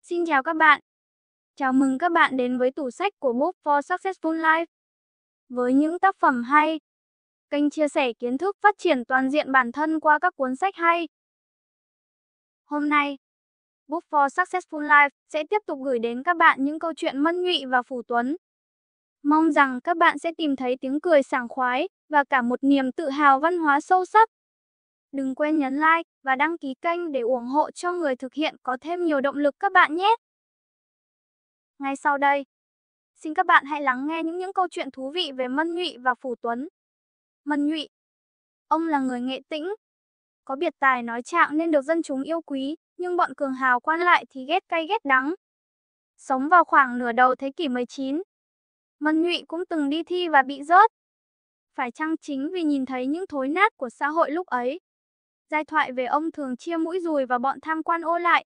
Xin chào các bạn. Chào mừng các bạn đến với tủ sách của Book for Successful Life. Với những tác phẩm hay, kênh chia sẻ kiến thức phát triển toàn diện bản thân qua các cuốn sách hay. Hôm nay, Book for Successful Life sẽ tiếp tục gửi đến các bạn những câu chuyện Mân Nhụy và Phủ Tuấn. Mong rằng các bạn sẽ tìm thấy tiếng cười sảng khoái và cả một niềm tự hào văn hóa sâu sắc. Đừng quên nhấn like và đăng ký kênh để ủng hộ cho người thực hiện có thêm nhiều động lực các bạn nhé. Ngay sau đây, xin các bạn hãy lắng nghe những câu chuyện thú vị về Mân Nhụy và Phủ Tuấn. Mân Nhụy, ông là người nghệ tĩnh, có biệt tài nói trạng nên được dân chúng yêu quý, nhưng bọn cường hào quan lại thì ghét cay ghét đắng. Sống vào khoảng nửa đầu thế kỷ 19, Mân Nhụy cũng từng đi thi và bị rớt. Phải chăng chính vì nhìn thấy những thối nát của xã hội lúc ấy, giai thoại về ông thường chia mũi dùi vào bọn tham quan ô lại.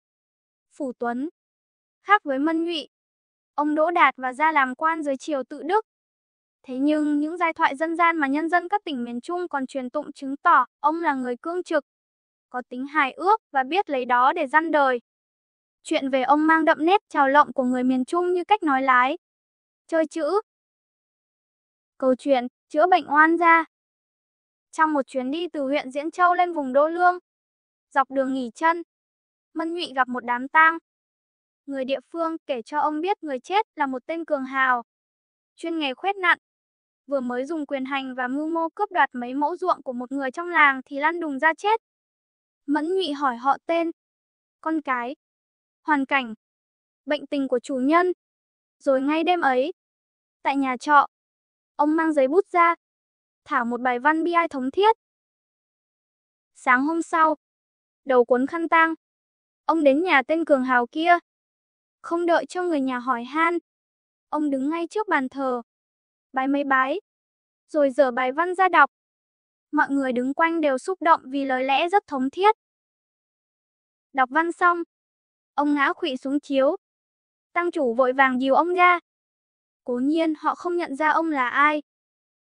Phủ Tuấn, khác với Mân Nhụy, ông đỗ đạt và ra làm quan dưới triều tự Đức. Thế nhưng những giai thoại dân gian mà nhân dân các tỉnh miền Trung còn truyền tụng chứng tỏ ông là người cương trực, có tính hài ước và biết lấy đó để răn đời. Chuyện về ông mang đậm nét trào lộng của người miền Trung như cách nói lái, chơi chữ. Câu chuyện chữa bệnh oan gia. Trong một chuyến đi từ huyện Diễn Châu lên vùng Đô Lương, dọc đường nghỉ chân, Mân Nhụy gặp một đám tang. Người địa phương kể cho ông biết người chết là một tên cường hào, chuyên nghề khuét nặn, vừa mới dùng quyền hành và mưu mô cướp đoạt mấy mẫu ruộng của một người trong làng thì lăn đùng ra chết. Mẫn Nhụy hỏi họ tên, con cái, hoàn cảnh, bệnh tình của chủ nhân. Rồi ngay đêm ấy, tại nhà trọ, ông mang giấy bút ra, thảo một bài văn bi ai thống thiết. Sáng hôm sau, đầu cuốn khăn tang, ông đến nhà tên cường hào kia. Không đợi cho người nhà hỏi han, ông đứng ngay trước bàn thờ, bái mấy bái, rồi dở bài văn ra đọc. Mọi người đứng quanh đều xúc động vì lời lẽ rất thống thiết. Đọc văn xong, ông ngã khuỵu xuống chiếu. Tang chủ vội vàng dìu ông ra. Cố nhiên họ không nhận ra ông là ai.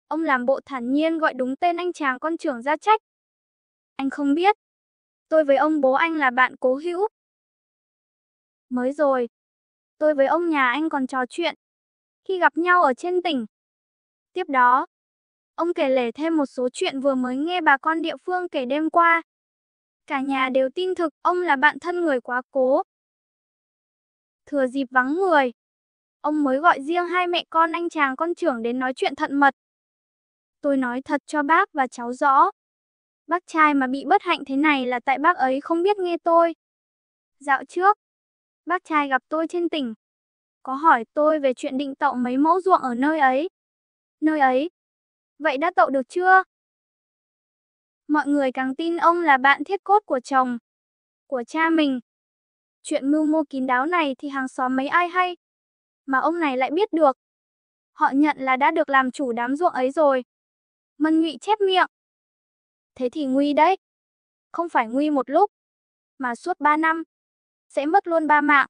Ông làm bộ thản nhiên gọi đúng tên anh chàng con trưởng ra trách. Anh không biết. Tôi với ông bố anh là bạn cố hữu. Mới rồi, tôi với ông nhà anh còn trò chuyện khi gặp nhau ở trên tỉnh. Tiếp đó, ông kể lể thêm một số chuyện vừa mới nghe bà con địa phương kể đêm qua. Cả nhà đều tin thực ông là bạn thân người quá cố. Thừa dịp vắng người, ông mới gọi riêng hai mẹ con anh chàng con trưởng đến nói chuyện thận mật. Tôi nói thật cho bác và cháu rõ. Bác trai mà bị bất hạnh thế này là tại bác ấy không biết nghe tôi. Dạo trước, bác trai gặp tôi trên tỉnh. Có hỏi tôi về chuyện định tậu mấy mẫu ruộng ở nơi ấy. Nơi ấy. Vậy đã tậu được chưa? Mọi người càng tin ông là bạn thiết cốt của chồng, của cha mình. Chuyện mưu mô kín đáo này thì hàng xóm mấy ai hay. Mà ông này lại biết được. Họ nhận là đã được làm chủ đám ruộng ấy rồi. Mân Nhụy chép miệng. Thế thì nguy đấy. Không phải nguy một lúc, mà suốt 3 năm. Sẽ mất luôn 3 mạng.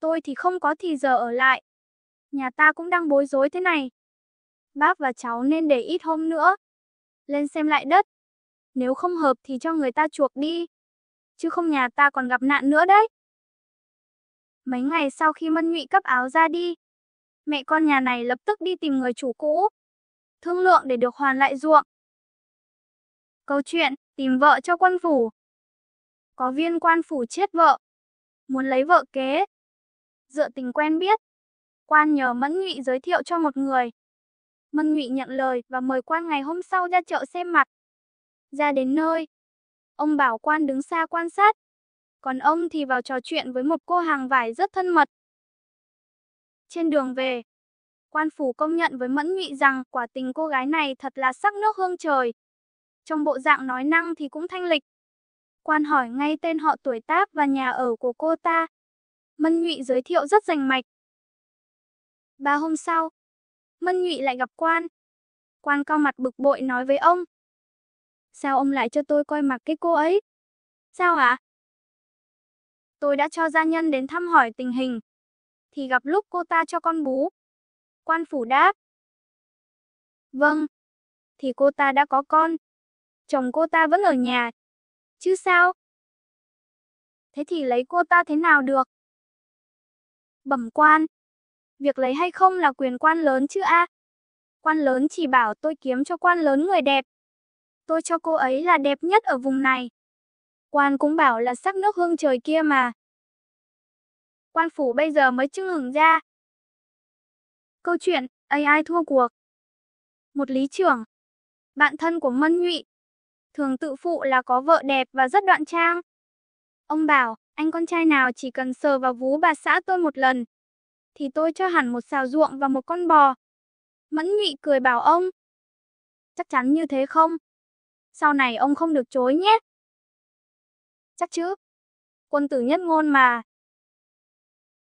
Tôi thì không có thì giờ ở lại. Nhà ta cũng đang bối rối thế này. Bác và cháu nên để ít hôm nữa. Lên xem lại đất. Nếu không hợp thì cho người ta chuộc đi. Chứ không nhà ta còn gặp nạn nữa đấy. Mấy ngày sau khi Mân Nhụy cấp áo ra đi, mẹ con nhà này lập tức đi tìm người chủ cũ, thương lượng để được hoàn lại ruộng. Câu chuyện tìm vợ cho quân phủ. Có viên quan phủ chết vợ, muốn lấy vợ kế. Dựa tình quen biết, quan nhờ Mẫn Nhụy giới thiệu cho một người. Mân Nhụy nhận lời và mời quan ngày hôm sau ra chợ xem mặt. Ra đến nơi, ông bảo quan đứng xa quan sát, còn ông thì vào trò chuyện với một cô hàng vải rất thân mật. Trên đường về, quan phủ công nhận với Mẫn Nhụy rằng quả tình cô gái này thật là sắc nước hương trời. Trong bộ dạng nói năng thì cũng thanh lịch. Quan hỏi ngay tên họ tuổi tác và nhà ở của cô ta. Mân Nhụy giới thiệu rất rành mạch. 3 hôm sau, Mân Nhụy lại gặp quan. Quan cau mặt bực bội nói với ông. Sao ông lại cho tôi coi mặt cái cô ấy? Sao ạ? Tôi đã cho gia nhân đến thăm hỏi tình hình. Thì gặp lúc cô ta cho con bú. Quan phủ đáp. Vâng. Thì cô ta đã có con. Chồng cô ta vẫn ở nhà. Chứ sao? Thế thì lấy cô ta thế nào được? Bẩm quan, việc lấy hay không là quyền quan lớn chứ a. Quan lớn chỉ bảo tôi kiếm cho quan lớn người đẹp. Tôi cho cô ấy là đẹp nhất ở vùng này. Quan cũng bảo là sắc nước hương trời kia mà. Quan phủ bây giờ mới chưng hửng ra. Câu chuyện AI thua cuộc. Một lý trưởng, bạn thân của Mân Nhụy, thường tự phụ là có vợ đẹp và rất đoan trang. Ông bảo, anh con trai nào chỉ cần sờ vào vú bà xã tôi một lần, thì tôi cho hẳn một sào ruộng và một con bò. Mẫn Nhụy cười bảo ông, chắc chắn như thế không? Sau này ông không được chối nhé. Chắc chứ, quân tử nhất ngôn mà.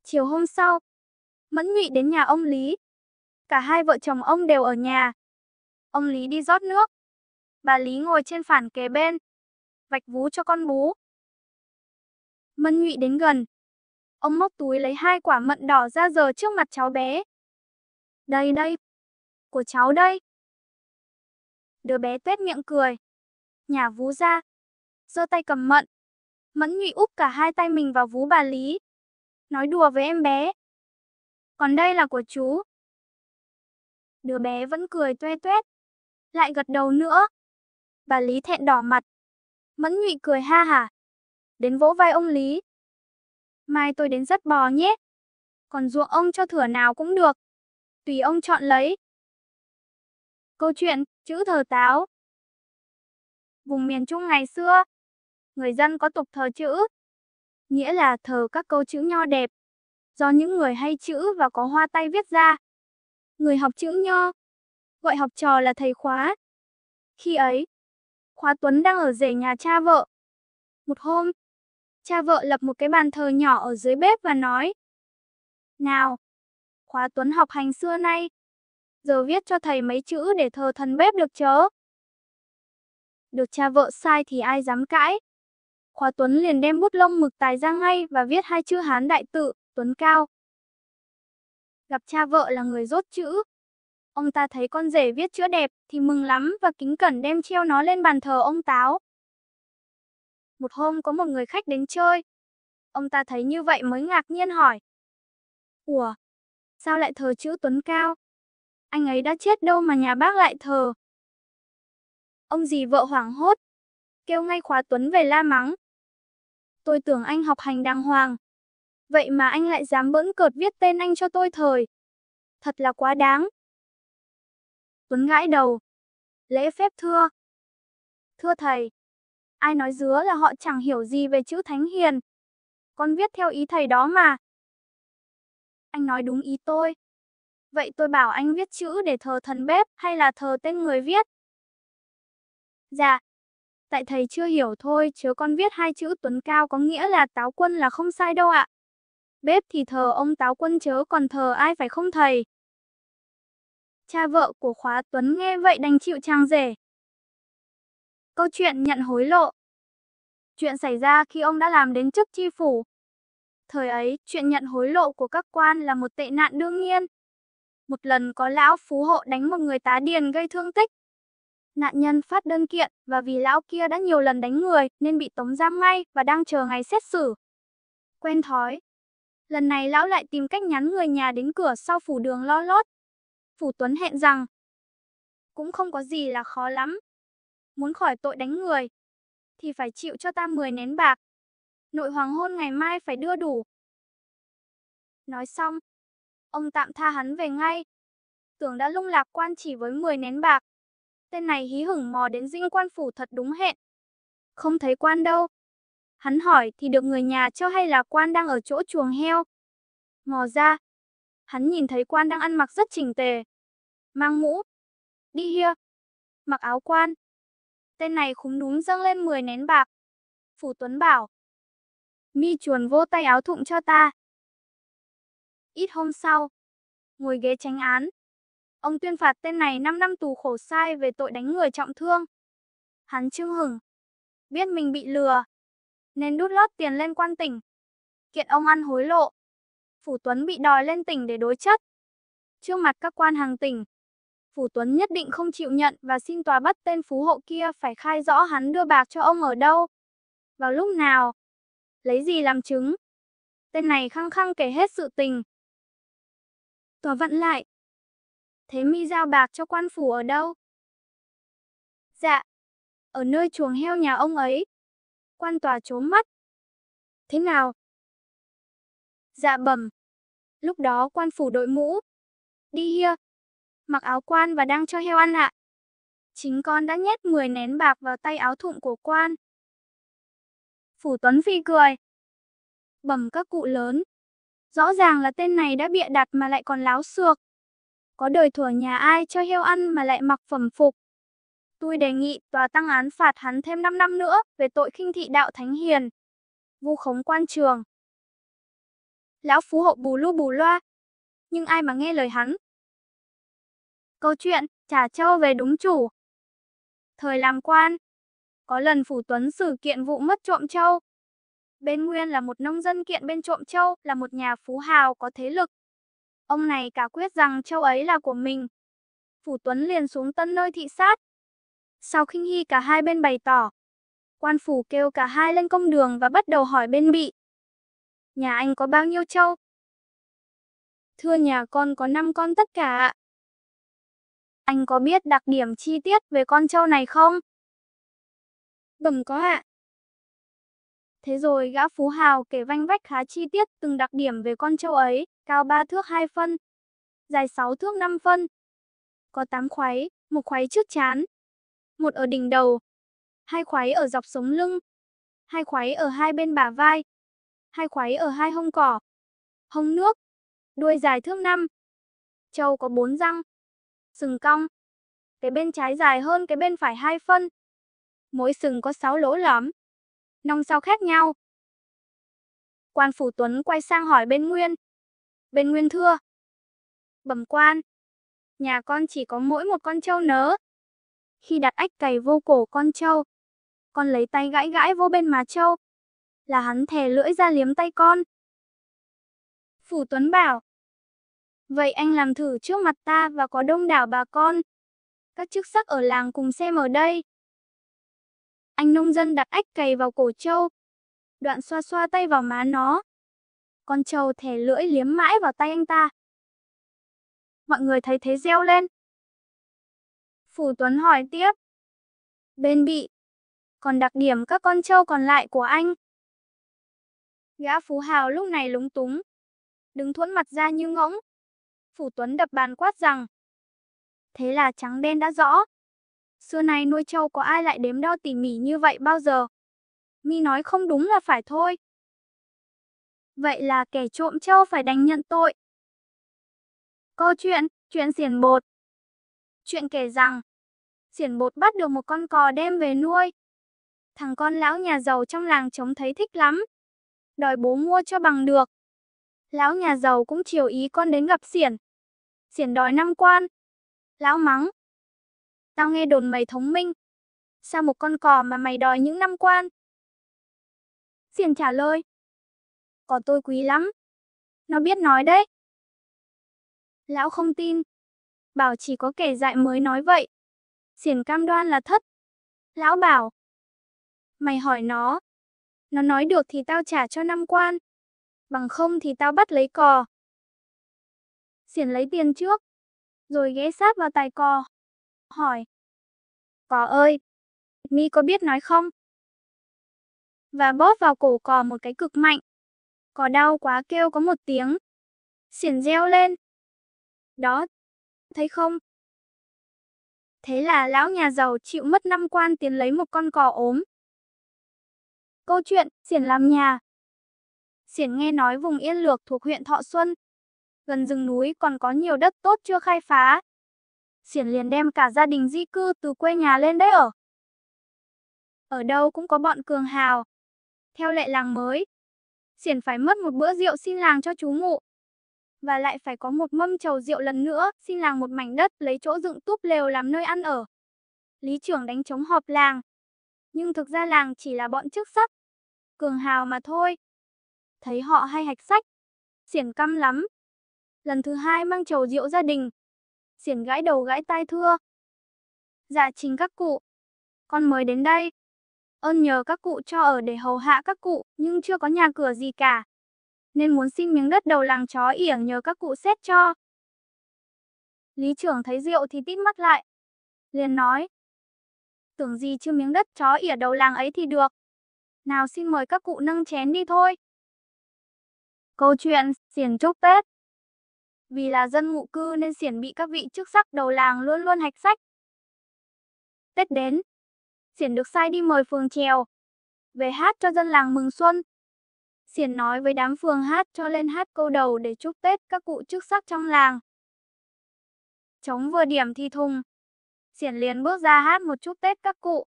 Chiều hôm sau, Mẫn Nhụy đến nhà ông Lý. Cả hai vợ chồng ông đều ở nhà. Ông Lý đi rót nước. Bà Lý ngồi trên phản kế bên, vạch vú cho con bú. Mân Nhụy đến gần. Ông móc túi lấy 2 quả mận đỏ ra giở trước mặt cháu bé. Đây đây, của cháu đây. Đứa bé tuét miệng cười, nhả vú ra, giơ tay cầm mận. Mẫn Nhụy úp cả 2 tay mình vào vú bà Lý, nói đùa với em bé. Còn đây là của chú. Đứa bé vẫn cười toe toét, lại gật đầu nữa. Bà Lý thẹn đỏ mặt. Mẫn Nhụy cười ha hả, đến vỗ vai ông Lý. Mai tôi đến dắt bò nhé. Còn ruộng ông cho thửa nào cũng được, tùy ông chọn lấy. Câu chuyện chữ thờ táo. Vùng miền Trung ngày xưa, người dân có tục thờ chữ, nghĩa là thờ các câu chữ nho đẹp, do những người hay chữ và có hoa tay viết ra. Người học chữ nho, gọi học trò là thầy khóa. Khi ấy, Khóa Tuấn đang ở rể nhà cha vợ. Một hôm, cha vợ lập một cái bàn thờ nhỏ ở dưới bếp và nói: Nào, Khóa Tuấn học hành xưa nay, giờ viết cho thầy mấy chữ để thờ thần bếp được chớ? Được cha vợ sai thì ai dám cãi. Khóa Tuấn liền đem bút lông mực tài ra ngay và viết 2 chữ Hán đại tự, Tuấn Cao. Gặp cha vợ là người dốt chữ. Ông ta thấy con rể viết chữ đẹp thì mừng lắm và kính cẩn đem treo nó lên bàn thờ ông Táo. Một hôm có một người khách đến chơi. Ông ta thấy như vậy mới ngạc nhiên hỏi: Ủa, sao lại thờ chữ Tuấn Cao? Anh ấy đã chết đâu mà nhà bác lại thờ? Ông dì vợ hoảng hốt, kêu ngay Khóa Tuấn về la mắng. Tôi tưởng anh học hành đàng hoàng, vậy mà anh lại dám bỡn cợt viết tên anh cho tôi thờ. Thật là quá đáng. Tuấn gãi đầu, lễ phép thưa: Thưa thầy, ai nói dứa là họ chẳng hiểu gì về chữ thánh hiền. Con viết theo ý thầy đó mà. Anh nói đúng ý tôi. Vậy tôi bảo anh viết chữ để thờ thần bếp hay là thờ tên người viết? Dạ, tại thầy chưa hiểu thôi, chứ con viết 2 chữ Tuấn Cao có nghĩa là Táo Quân là không sai đâu ạ. Bếp thì thờ ông Táo Quân chớ còn thờ ai phải không thầy? Cha vợ của Khóa Tuấn nghe vậy đành chịu chàng rể. Câu chuyện nhận hối lộ. Chuyện xảy ra khi ông đã làm đến chức tri phủ. Thời ấy, chuyện nhận hối lộ của các quan là một tệ nạn đương nhiên. Một lần có lão phú hộ đánh một người tá điền gây thương tích. Nạn nhân phát đơn kiện và vì lão kia đã nhiều lần đánh người nên bị tống giam ngay và đang chờ ngày xét xử. Quen thói, lần này lão lại tìm cách nhắn người nhà đến cửa sau phủ đường lo lót. Phủ Tuấn hẹn rằng cũng không có gì là khó lắm. Muốn khỏi tội đánh người thì phải chịu cho ta 10 nén bạc. Nội hoàng hôn ngày mai phải đưa đủ. Nói xong, ông tạm tha hắn về ngay. Tưởng đã lung lạc quan chỉ với 10 nén bạc. Tên này hí hửng mò đến dinh quan phủ thật đúng hẹn. Không thấy quan đâu. Hắn hỏi thì được người nhà cho hay là quan đang ở chỗ chuồng heo. Mò ra, hắn nhìn thấy quan đang ăn mặc rất chỉnh tề, mang mũ, đi hia, mặc áo quan. Tên này khúm núm dâng lên 10 nén bạc. Phủ Tuấn bảo: Mi chuồn vô tay áo thụng cho ta. Ít hôm sau, ngồi ghế chánh án, ông tuyên phạt tên này 5 năm tù khổ sai về tội đánh người trọng thương. Hắn chưng hửng, biết mình bị lừa, nên đút lót tiền lên quan tỉnh, kiện ông ăn hối lộ. Phủ Tuấn bị đòi lên tỉnh để đối chất. Trước mặt các quan hàng tỉnh, Phủ Tuấn nhất định không chịu nhận và xin tòa bắt tên phú hộ kia phải khai rõ hắn đưa bạc cho ông ở đâu, vào lúc nào, lấy gì làm chứng. Tên này khăng khăng kể hết sự tình. Tòa vặn lại. Thế mi giao bạc cho quan phủ ở đâu? Dạ, ở nơi chuồng heo nhà ông ấy. Quan tòa trố mắt. Thế nào? Dạ bẩm. Lúc đó quan phủ đội mũ. Đi hia. Mặc áo quan và đang cho heo ăn ạ. Chính con đã nhét 10 nén bạc vào tay áo thụng của quan. Phủ Tuấn Phi cười. Bẩm các cụ lớn. Rõ ràng là tên này đã bịa đặt mà lại còn láo xược. Có đời thuở nhà ai cho heo ăn mà lại mặc phẩm phục. Tôi đề nghị tòa tăng án phạt hắn thêm 5 năm nữa về tội khinh thị đạo thánh hiền, vu khống quan trường. Lão phú hộ bù lu bù loa, nhưng ai mà nghe lời hắn. Câu chuyện trả trâu về đúng chủ. Thời làm quan, có lần Phủ Tuấn xử kiện vụ mất trộm trâu. Bên Nguyên là một nông dân kiện bên trộm trâu là một nhà phú hào có thế lực. Ông này cả quyết rằng trâu ấy là của mình. Phủ Tuấn liền xuống tân nơi thị sát. Sau khinh hy cả hai bên bày tỏ, quan phủ kêu cả hai lên công đường và bắt đầu hỏi bên bị. Nhà anh có bao nhiêu trâu? Thưa nhà con có 5 con tất cả ạ. Anh có biết đặc điểm chi tiết về con trâu này không? Bẩm có ạ. Thế rồi gã phú hào kể vanh vách khá chi tiết từng đặc điểm về con trâu ấy, cao 3 thước 2 phân, dài 6 thước 5 phân. Có 8 khoáy, một khoáy trước trán, một ở đỉnh đầu, 2 khoáy ở dọc sống lưng, 2 khoáy ở hai bên bả vai, 2 khoáy ở hai hông cỏ, hông nước, đuôi dài thước 5. Trâu có 4 răng, sừng cong. Cái bên trái dài hơn cái bên phải 2 phân. Mỗi sừng có 6 lỗ lõm. Nong sao khác nhau. Quan phủ Tuấn quay sang hỏi bên Nguyên. Bên Nguyên thưa. Bẩm quan, nhà con chỉ có mỗi một con trâu nớ. Khi đặt ách cày vô cổ con trâu, con lấy tay gãi gãi vô bên má trâu, là hắn thè lưỡi ra liếm tay con. Phủ Tuấn bảo. Vậy anh làm thử trước mặt ta và có đông đảo bà con. Các chức sắc ở làng cùng xem ở đây. Anh nông dân đặt ách cày vào cổ trâu, đoạn xoa xoa tay vào má nó. Con trâu thè lưỡi liếm mãi vào tay anh ta. Mọi người thấy thế reo lên. Phủ Tuấn hỏi tiếp. Bên bị, còn đặc điểm các con trâu còn lại của anh? Gã phú hào lúc này lúng túng, đứng thuẫn mặt ra như ngỗng. Phủ Tuấn đập bàn quát rằng. Thế là trắng đen đã rõ. Xưa nay nuôi trâu có ai lại đếm đo tỉ mỉ như vậy bao giờ? Mi nói không đúng là phải thôi. Vậy là kẻ trộm trâu phải đành nhận tội. Câu chuyện xiển bột. Chuyện kể rằng, xiển bột bắt được một con cò đem về nuôi. Thằng con lão nhà giàu trong làng trông thấy thích lắm. Đòi bố mua cho bằng được. Lão nhà giàu cũng chiều ý con đến gặp xiển. Xiển đòi 5 quan. Lão mắng. Tao nghe đồn mày thông minh. Sao một con cò mà mày đòi những 5 quan? Xiển trả lời. Cò tôi quý lắm. Nó biết nói đấy. Lão không tin. Bảo chỉ có kẻ dại mới nói vậy. Xiển cam đoan là thất. Lão bảo. Mày hỏi nó. Nó nói được thì tao trả cho 5 quan. Bằng không thì tao bắt lấy cò. Xiển lấy tiền trước. Rồi ghé sát vào tai cò. Hỏi. Cò ơi, mi có biết nói không? Và bóp vào cổ cò một cái cực mạnh. Cò đau quá kêu có một tiếng. Xiển reo lên. Đó, thấy không? Thế là lão nhà giàu chịu mất 5 quan tiền lấy một con cò ốm. Câu chuyện, xiển làm nhà. Xiển nghe nói vùng Yên Lược thuộc huyện Thọ Xuân. Gần rừng núi còn có nhiều đất tốt chưa khai phá. Xiển liền đem cả gia đình di cư từ quê nhà lên đấy ở. Ở đâu cũng có bọn cường hào. Theo lệ làng mới, xiển phải mất một bữa rượu xin làng cho chú ngụ. Và lại phải có một mâm trầu rượu lần nữa, xin làng một mảnh đất lấy chỗ dựng túp lều làm nơi ăn ở. Lý trưởng đánh trống họp làng. Nhưng thực ra làng chỉ là bọn chức sắc, cường hào mà thôi. Thấy họ hay hạch sách, xiển căm lắm. Lần thứ 2 mang trầu rượu gia đình, xiển gãi đầu gãi tai thưa. Dạ chính các cụ, con mới đến đây. Ơn nhờ các cụ cho ở để hầu hạ các cụ, nhưng chưa có nhà cửa gì cả. nên muốn xin miếng đất đầu làng chó ỉa nhờ các cụ xét cho. Lý trưởng thấy rượu thì tít mắt lại, liền nói: tưởng gì chứ miếng đất chó ỉa đầu làng ấy thì được. Nào xin mời các cụ nâng chén đi thôi. Câu chuyện Xiển chúc Tết. Vì là dân ngụ cư nên Xiển bị các vị chức sắc đầu làng luôn luôn hạch sách. Tết đến, Xiển được sai đi mời phường chèo về hát cho dân làng mừng xuân. Xiển nói với đám phường hát cho lên hát câu đầu để chúc Tết các cụ chức sắc trong làng. Trống vừa điểm thì thùng, Xiển liền bước ra hát một chúc Tết các cụ.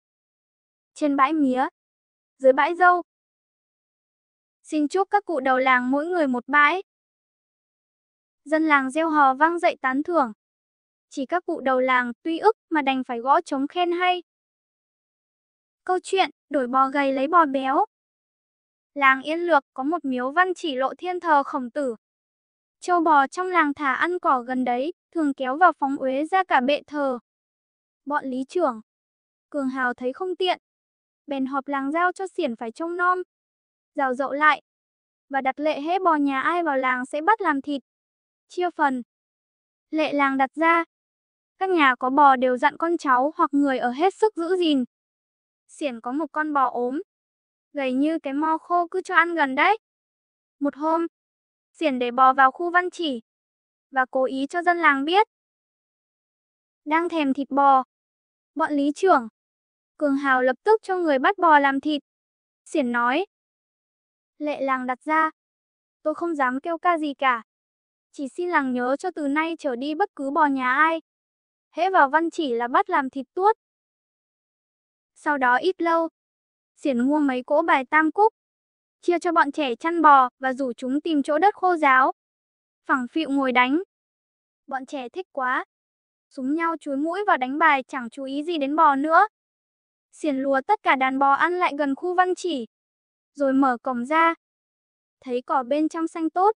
Trên bãi mía, dưới bãi dâu, xin chúc các cụ đầu làng mỗi người một bãi. Dân làng reo hò vang dậy tán thưởng. Chỉ các cụ đầu làng tuy ức mà đành phải gõ trống khen hay. Câu chuyện đổi bò gầy lấy bò béo. Làng Yên Lược có một miếu văn chỉ lộ thiên thờ Khổng Tử. Trâu bò trong làng thả ăn cỏ gần đấy, thường kéo vào phóng uế ra cả bệ thờ. Bọn lý trưởng, Cường Hào thấy không tiện, bèn họp làng giao cho Xiển phải trông nom, rào rậu lại, và đặt lệ hễ bò nhà ai vào làng sẽ bắt làm thịt, chia phần. Lệ làng đặt ra, các nhà có bò đều dặn con cháu hoặc người ở hết sức giữ gìn. Xiển có một con bò ốm, gầy như cái mo khô cứ cho ăn gần đấy. Một hôm, Xiển để bò vào khu văn chỉ, và cố ý cho dân làng biết. Đang thèm thịt bò, bọn lý trưởng, Cường Hào lập tức cho người bắt bò làm thịt. Xiển nói: lệ làng đặt ra, tôi không dám kêu ca gì cả. Chỉ xin làng nhớ cho từ nay trở đi bất cứ bò nhà ai, hễ vào văn chỉ là bắt làm thịt tuốt. Sau đó ít lâu, Xiển mua mấy cỗ bài tam cúc, chia cho bọn trẻ chăn bò và rủ chúng tìm chỗ đất khô ráo, phẳng phịu ngồi đánh. Bọn trẻ thích quá, súng nhau chúi mũi vào đánh bài chẳng chú ý gì đến bò nữa. Xiển lùa tất cả đàn bò ăn lại gần khu văn chỉ, rồi mở cổng ra. Thấy cỏ bên trong xanh tốt,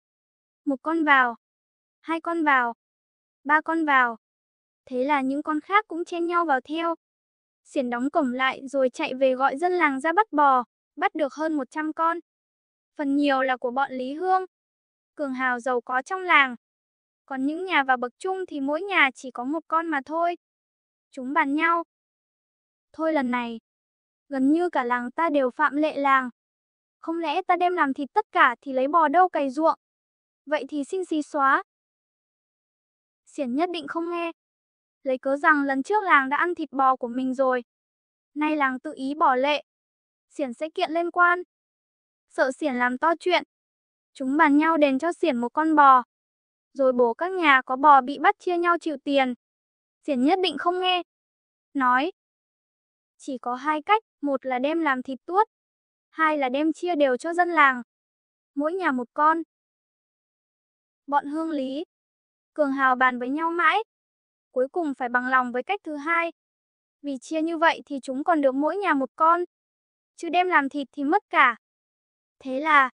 một con vào, hai con vào, ba con vào. Thế là những con khác cũng chen nhau vào theo. Xiển đóng cổng lại rồi chạy về gọi dân làng ra bắt bò, bắt được hơn 100 con. Phần nhiều là của bọn Lý Hương, Cường Hào giàu có trong làng. Còn những nhà vào bậc trung thì mỗi nhà chỉ có một con mà thôi. Chúng bàn nhau: thôi lần này, gần như cả làng ta đều phạm lệ làng. Không lẽ ta đem làm thịt tất cả thì lấy bò đâu cày ruộng? Vậy thì xin xí xóa. Xiển nhất định không nghe, lấy cớ rằng lần trước làng đã ăn thịt bò của mình rồi. Nay làng tự ý bỏ lệ, Xiển sẽ kiện lên quan. Sợ Xiển làm to chuyện, chúng bàn nhau đền cho Xiển một con bò, rồi bổ các nhà có bò bị bắt chia nhau chịu tiền. Xiển nhất định không nghe, nói: chỉ có hai cách, một là đem làm thịt tuốt, hai là đem chia đều cho dân làng, mỗi nhà một con. Bọn Hương Lý, Cường Hào bàn với nhau mãi, cuối cùng phải bằng lòng với cách thứ hai. Vì chia như vậy thì chúng còn được mỗi nhà một con, chứ đem làm thịt thì mất cả. Thế là,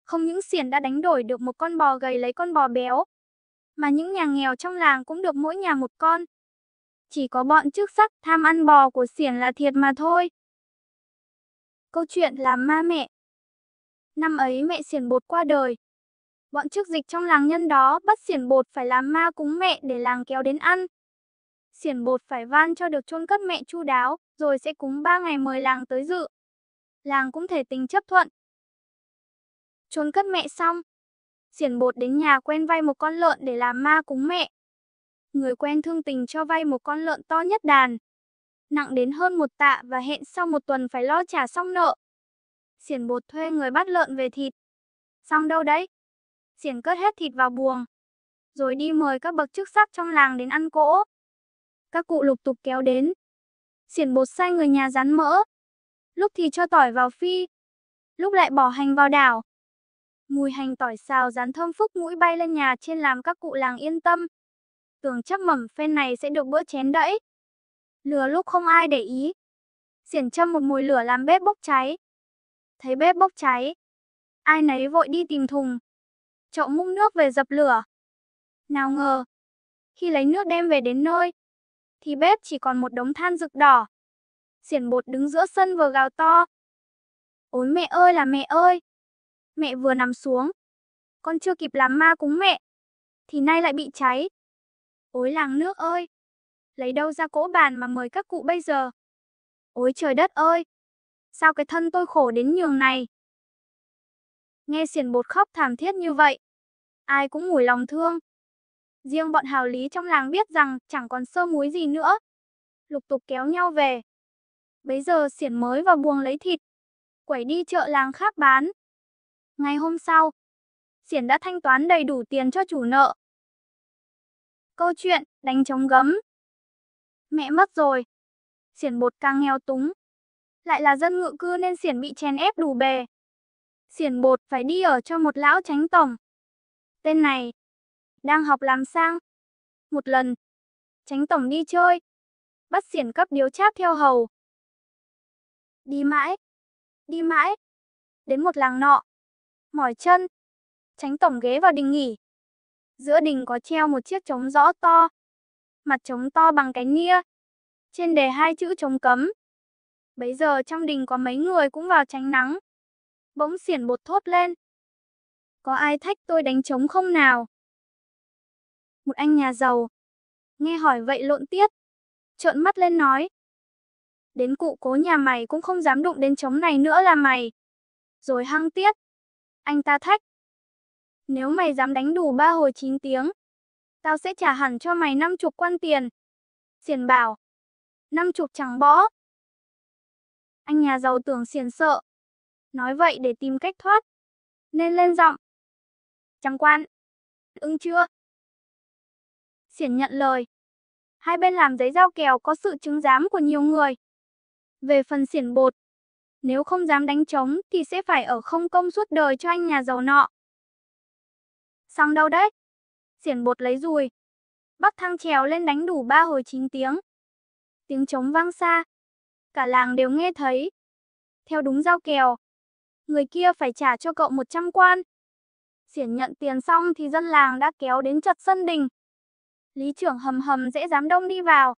không những Xiển đã đánh đổi được một con bò gầy lấy con bò béo, mà những nhà nghèo trong làng cũng được mỗi nhà một con. Chỉ có bọn chức sắc tham ăn bò của Xiển là thiệt mà thôi. Câu chuyện làm ma mẹ. Năm ấy mẹ Xiển Bột qua đời. Bọn chức dịch trong làng nhân đó bắt Xiển Bột phải làm ma cúng mẹ để làng kéo đến ăn. Xiển Bột phải van cho được chôn cất mẹ chu đáo, rồi sẽ cúng 3 ngày mời làng tới dự. Làng cũng thể tình chấp thuận. Chôn cất mẹ xong, Xiển Bột đến nhà quen vay một con lợn để làm ma cúng mẹ. Người quen thương tình cho vay một con lợn to nhất đàn, nặng đến hơn 1 tạ và hẹn sau 1 tuần phải lo trả xong nợ. Xiển Bột thuê người bắt lợn về thịt. Xong đâu đấy, Xiển cất hết thịt vào buồng, rồi đi mời các bậc chức sắc trong làng đến ăn cỗ. Các cụ lục tục kéo đến. Xiển Bột sai người nhà rán mỡ, lúc thì cho tỏi vào phi, lúc lại bỏ hành vào đảo. Mùi hành tỏi xào rán thơm phức mũi bay lên nhà trên làm các cụ làng yên tâm, tưởng chắc mầm phen này sẽ được bữa chén đẫy. Lừa lúc không ai để ý, Xiển châm một mùi lửa làm bếp bốc cháy. Thấy bếp bốc cháy, ai nấy vội đi tìm thùng, chậu múc nước về dập lửa. Nào ngờ, khi lấy nước đem về đến nơi, thì bếp chỉ còn một đống than rực đỏ. Xiển Bột đứng giữa sân vừa gào to: ôi mẹ ơi là mẹ ơi! Mẹ vừa nằm xuống, Con chưa kịp làm ma cúng mẹ, thì nay lại bị cháy. Ôi làng nước ơi, lấy đâu ra cỗ bàn mà mời các cụ bây giờ? Ôi trời đất ơi, sao cái thân tôi khổ đến nhường này? Nghe xiển bột khóc thảm thiết như vậy, ai cũng mủi lòng thương. Riêng bọn hào lý trong làng biết rằng chẳng còn sơ múi gì nữa, lục tục kéo nhau về. Bấy giờ xiển mới vào buồng lấy thịt, quẩy đi chợ làng khác bán. Ngày hôm sau, xiển đã thanh toán đầy đủ tiền cho chủ nợ. Câu chuyện đánh trống gấm. Mẹ mất rồi, xiển bột càng nghèo túng, lại là dân ngự cư nên xiển bị chèn ép đủ bề. Xiển bột phải đi ở cho một lão chánh tổng. Tên này đang học làm sang. Một lần, chánh tổng đi chơi, bắt xiển cấp điếu cháp theo hầu. Đi mãi, đến một làng nọ, mỏi chân, chánh tổng ghé vào đình nghỉ. Giữa đình có treo một chiếc trống rõ to, mặt trống to bằng cái nia, trên đề 2 chữ trống cấm. Bấy giờ trong đình có mấy người cũng vào tránh nắng. Bỗng xiển bột thốt lên: có ai thách tôi đánh trống không nào? Một anh nhà giàu nghe hỏi vậy lộn tiết, trợn mắt lên nói: đến cụ cố nhà mày cũng không dám đụng đến trống này nữa là mày. Rồi hăng tiết, anh ta thách: nếu mày dám đánh đủ 3 hồi 9 tiếng, tao sẽ trả hẳn cho mày 50 quan tiền. Xiển bảo: 50 chẳng bỏ. Anh nhà giàu tưởng xiển sợ, nói vậy để tìm cách thoát, nên lên giọng: trăm quan, ưng chưa? Xiển nhận lời. Hai bên làm giấy giao kèo có sự chứng giám của nhiều người. Về phần xiển bột, nếu không dám đánh trống thì sẽ phải ở không công suốt đời cho anh nhà giàu nọ. Xong đâu đấy? Xiển bột lấy dùi, bắc thang trèo lên đánh đủ 3 hồi 9 tiếng. Tiếng trống vang xa, cả làng đều nghe thấy. Theo đúng giao kèo, người kia phải trả cho cậu 100 quan. Xiển nhận tiền xong thì dân làng đã kéo đến chật sân đình. Lý trưởng hầm hầm dễ dám đông đi vào.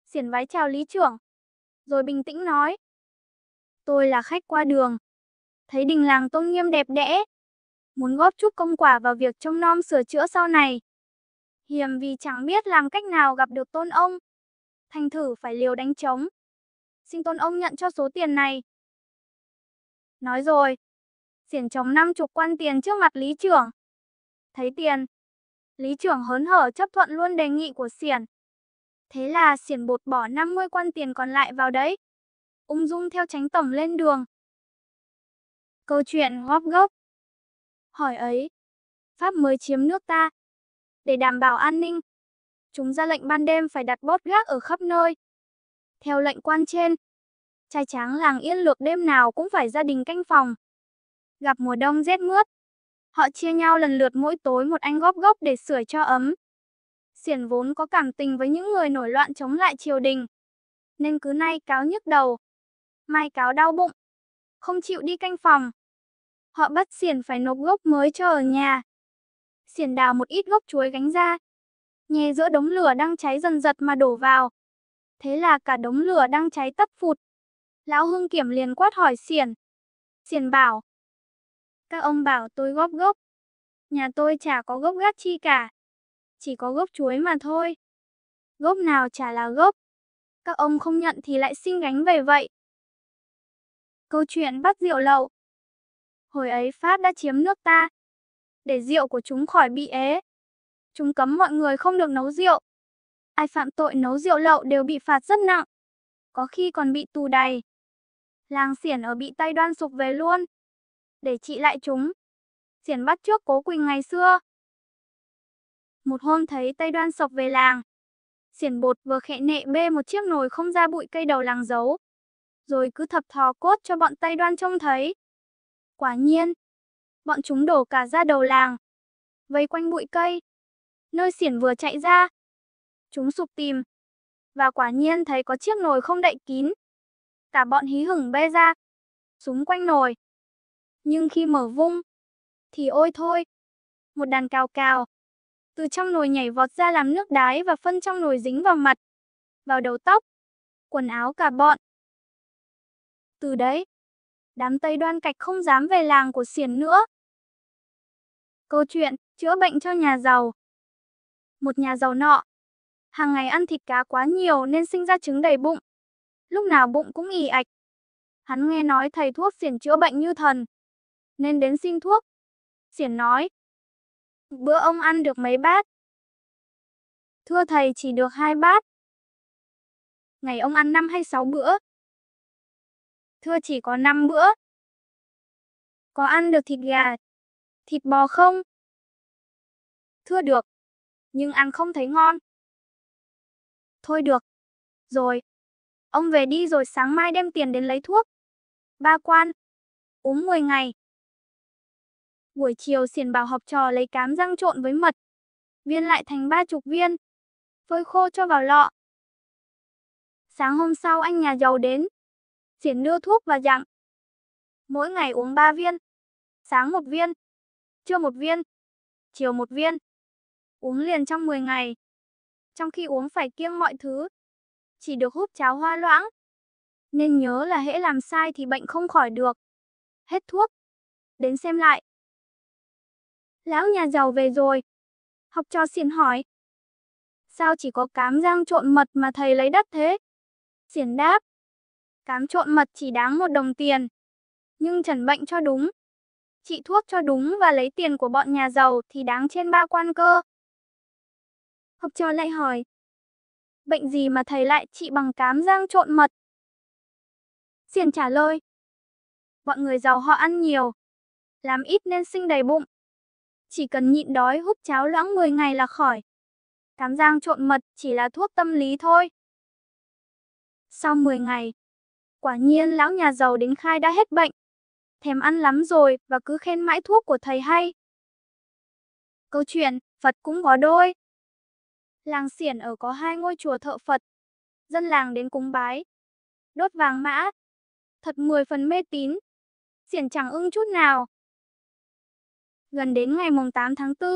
Xiển vái chào lý trưởng, rồi bình tĩnh nói: tôi là khách qua đường, thấy đình làng tôn nghiêm đẹp đẽ, muốn góp chút công quả vào việc trông nom sửa chữa sau này. Hiềm vì chẳng biết làm cách nào gặp được tôn ông, thành thử phải liều đánh trống. Xin tôn ông nhận cho số tiền này. Nói rồi, xiển trống 50 quan tiền trước mặt lý trưởng. Thấy tiền, lý trưởng hớn hở chấp thuận luôn đề nghị của xiển. Thế là xiển bột bỏ 50 quan tiền còn lại vào đấy, ung dung theo chánh tổng lên đường. Câu chuyện góp gốc. Hỏi ấy, Pháp mới chiếm nước ta. Để đảm bảo an ninh, chúng ra lệnh ban đêm phải đặt bốt gác ở khắp nơi. Theo lệnh quan trên, trai tráng làng Yên Lược đêm nào cũng phải ra đình canh phòng. Gặp mùa đông rét mướt, họ chia nhau lần lượt mỗi tối một anh góp gốc để sưởi cho ấm. Xiển vốn có cảm tình với những người nổi loạn chống lại triều đình, nên cứ nay cáo nhức đầu, mai cáo đau bụng, không chịu đi canh phòng. Họ bắt xiển phải nộp gốc mới cho ở nhà. Xiển đào một ít gốc chuối gánh ra, nhè giữa đống lửa đang cháy dần dật mà đổ vào. Thế là cả đống lửa đang cháy tắt phụt. Lão Hưng Kiểm liền quát hỏi xiển. Xiển bảo: các ông bảo tôi góp gốc, nhà tôi chả có gốc gác chi cả, chỉ có gốc chuối mà thôi. Gốc nào chả là gốc, các ông không nhận thì lại xin gánh về vậy. Câu chuyện bắt rượu lậu. Hồi ấy Pháp đã chiếm nước ta, để rượu của chúng khỏi bị ế, chúng cấm mọi người không được nấu rượu. Ai phạm tội nấu rượu lậu đều bị phạt rất nặng, có khi còn bị tù đày. Làng xiển ở bị Tây Đoan sục về luôn. Để trị lại chúng, xiển bắt chước Cố Quỳnh ngày xưa. Một hôm thấy Tây Đoan sộc về làng, xiển bột vừa khệ nệ bê một chiếc nồi không ra bụi cây đầu làng giấu, rồi cứ thập thò cốt cho bọn Tây Đoan trông thấy. Quả nhiên, bọn chúng đổ cả ra đầu làng, vây quanh bụi cây, nơi xiển vừa chạy ra. Chúng sục tìm, và quả nhiên thấy có chiếc nồi không đậy kín. Cả bọn hí hửng bê ra, xúm quanh nồi. Nhưng khi mở vung, thì ôi thôi, một đàn cào cào từ trong nồi nhảy vọt ra làm nước đái và phân trong nồi dính vào mặt, vào đầu tóc, quần áo cả bọn. Từ đấy, đám Tây Đoan cạch không dám về làng của xiển nữa. Câu chuyện chữa bệnh cho nhà giàu. Một nhà giàu nọ, hàng ngày ăn thịt cá quá nhiều nên sinh ra chứng đầy bụng. Lúc nào bụng cũng ì ạch. Hắn nghe nói thầy thuốc xiển chữa bệnh như thần, nên đến xin thuốc. Xiển nói, bữa ông ăn được mấy bát? Thưa thầy, chỉ được 2 bát. Ngày ông ăn 5 hay 6 bữa? Thưa, chỉ có 5 bữa. Có ăn được thịt gà, thịt bò không? Thưa được, nhưng ăn không thấy ngon. Thôi được rồi, ông về đi rồi sáng mai đem tiền đến lấy thuốc. 3 quan, uống 10 ngày. Buổi chiều xiển bảo học trò lấy cám rang trộn với mật, viên lại thành 30 viên, phơi khô cho vào lọ. Sáng hôm sau anh nhà giàu đến, xiển đưa thuốc và dặn, mỗi ngày uống 3 viên, sáng 1 viên, trưa 1 viên, chiều 1 viên, uống liền trong 10 ngày. Trong khi uống phải kiêng mọi thứ, chỉ được húp cháo hoa loãng. Nên nhớ là hễ làm sai thì bệnh không khỏi được. Hết thuốc, đến xem lại. Lão nhà giàu về rồi. Học trò xiển hỏi, sao chỉ có cám rang trộn mật mà thầy lấy đắt thế? Xiển đáp, cám trộn mật chỉ đáng 1 đồng tiền, nhưng chẩn bệnh cho đúng, trị thuốc cho đúng và lấy tiền của bọn nhà giàu thì đáng trên 3 quan cơ. Học trò lại hỏi, bệnh gì mà thầy lại trị bằng cám rang trộn mật? Xiển trả lời, bọn người giàu họ ăn nhiều, làm ít nên sinh đầy bụng. Chỉ cần nhịn đói húp cháo loãng 10 ngày là khỏi. Cám rang trộn mật chỉ là thuốc tâm lý thôi. Sau 10 ngày, quả nhiên lão nhà giàu đến khai đã hết bệnh. Thèm ăn lắm rồi và cứ khen mãi thuốc của thầy hay. Câu chuyện Phật cũng có đôi. Làng xiển ở có 2 ngôi chùa thờ Phật. Dân làng đến cúng bái, đốt vàng mã. Thật 10 phần mê tín. Xiển chẳng ưng chút nào. Gần đến ngày mùng 8 tháng 4,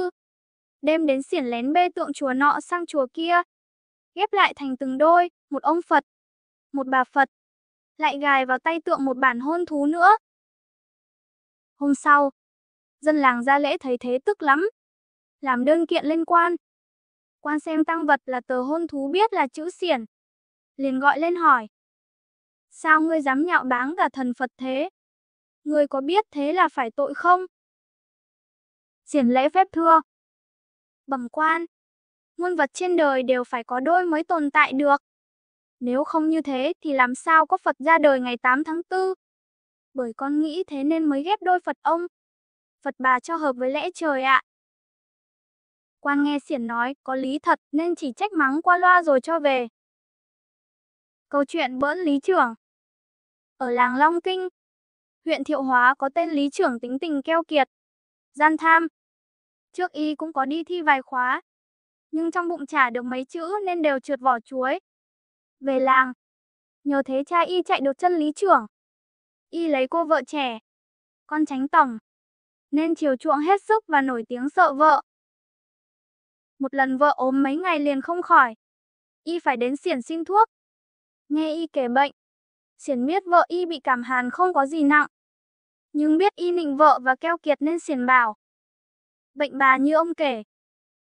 đêm đến xiển lén bê tượng chùa nọ sang chùa kia, ghép lại thành từng đôi, một ông Phật, một bà Phật, lại gài vào tay tượng một bản hôn thú nữa. Hôm sau, dân làng ra lễ thấy thế tức lắm, làm đơn kiện lên quan. Quan xem tang vật là tờ hôn thú biết là chữ xiển, liền gọi lên hỏi, sao ngươi dám nhạo báng cả thần Phật thế? Ngươi có biết thế là phải tội không? Xiển lễ phép thưa, bẩm quan, muôn vật trên đời đều phải có đôi mới tồn tại được. Nếu không như thế thì làm sao có Phật ra đời ngày 8 tháng 4? Bởi con nghĩ thế nên mới ghép đôi Phật ông, Phật bà cho hợp với lẽ trời ạ. Quan nghe xiển nói có lý thật nên chỉ trách mắng qua loa rồi cho về. Câu chuyện bỡn lý trưởng. Ở làng Long Kinh, huyện Thiệu Hóa có tên lý trưởng tính tình keo kiệt, gian tham. Trước y cũng có đi thi vài khóa, nhưng trong bụng chả được mấy chữ nên đều trượt vỏ chuối. Về làng, nhờ thế cha y chạy được chân lý trưởng. Y lấy cô vợ trẻ, con chánh tổng, nên chiều chuộng hết sức và nổi tiếng sợ vợ. Một lần vợ ốm mấy ngày liền không khỏi, y phải đến xiển xin thuốc. Nghe y kể bệnh, xiển biết vợ y bị cảm hàn không có gì nặng, nhưng biết y nịnh vợ và keo kiệt nên xiển bảo, bệnh bà như ông kể,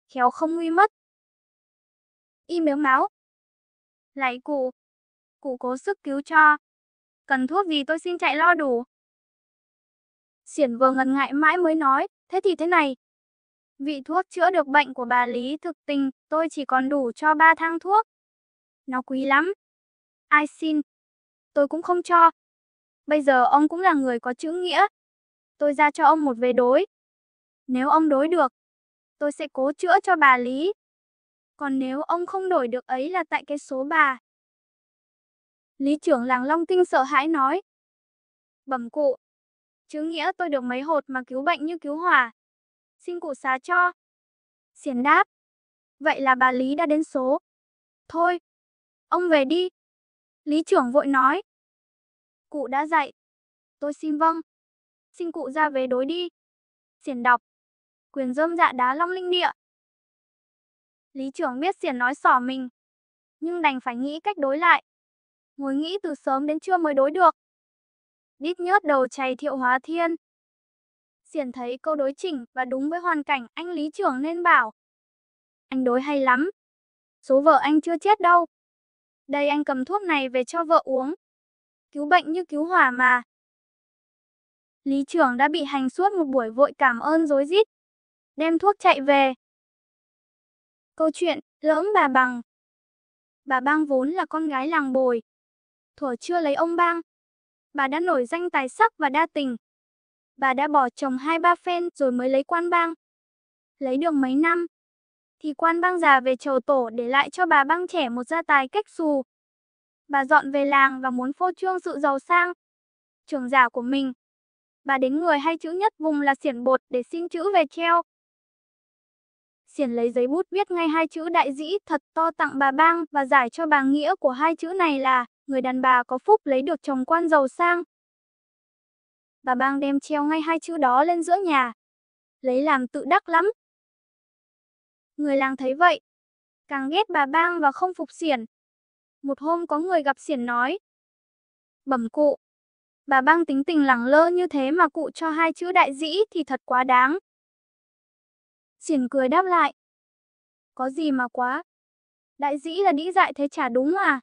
khéo không nguy mất. Y mếu máo, lạy cụ cố sức cứu cho, cần thuốc gì tôi xin chạy lo đủ. Xiển vừa ngần ngại mãi mới nói, thế thì thế này, vị thuốc chữa được bệnh của bà Lý thực tình, tôi chỉ còn đủ cho 3 thang thuốc. Nó quý lắm. Ai xin, tôi cũng không cho. Bây giờ ông cũng là người có chữ nghĩa. Tôi ra cho ông một vế đối. Nếu ông đối được, tôi sẽ cố chữa cho bà Lý. Còn nếu ông không đổi được ấy là tại cái số bà. Lý trưởng làng Long Kinh sợ hãi nói, bẩm cụ, chữ nghĩa tôi được mấy hột mà cứu bệnh như cứu hỏa. Xin cụ xá cho. Xiển đáp, vậy là bà Lý đã đến số. Thôi, ông về đi. Lý trưởng vội nói, cụ đã dạy, tôi xin vâng. Xin cụ ra vế đối đi. Xiển đọc, quyền rơm dạ đá long linh địa. Lý trưởng biết xiển nói xỏ mình, nhưng đành phải nghĩ cách đối lại. Ngồi nghĩ từ sớm đến trưa mới đối được. Đít nhớt đầu chày Thiệu Hóa Thiên. Xiển thấy câu đối chỉnh và đúng với hoàn cảnh, anh lý trưởng nên bảo. Anh đối hay lắm. Số vợ anh chưa chết đâu. Đây anh cầm thuốc này về cho vợ uống. Cứu bệnh như cứu hỏa mà. Lý trưởng đã bị hành suốt một buổi vội cảm ơn rối rít. Đem thuốc chạy về. Câu chuyện, lỡm bà Bằng. Bà Bang vốn là con gái làng Bồi. Thuở chưa lấy ông Bang, bà đã nổi danh tài sắc và đa tình. Bà đã bỏ chồng 2-3 phen rồi mới lấy quan bang. Lấy được mấy năm, thì quan bang già về chầu tổ để lại cho bà bang trẻ một gia tài cách xù. Bà dọn về làng và muốn phô trương sự giàu sang. Trưởng giả của mình, bà đến người hay chữ nhất vùng là Xiển Bột để xin chữ về treo. Xiển lấy giấy bút viết ngay 2 chữ đại dĩ thật to tặng bà bang và giải cho bà nghĩa của 2 chữ này là người đàn bà có phúc lấy được chồng quan giàu sang. Bà bang đem treo ngay 2 chữ đó lên giữa nhà, lấy làm tự đắc lắm. Người làng thấy vậy, càng ghét bà bang và không phục Xiển. Một hôm có người gặp Xiển nói: Bẩm cụ, bà bang tính tình lẳng lơ như thế mà cụ cho 2 chữ đại dĩ thì thật quá đáng. Xiển cười đáp lại: Có gì mà quá. Đại dĩ là đĩ dại thế chả đúng à?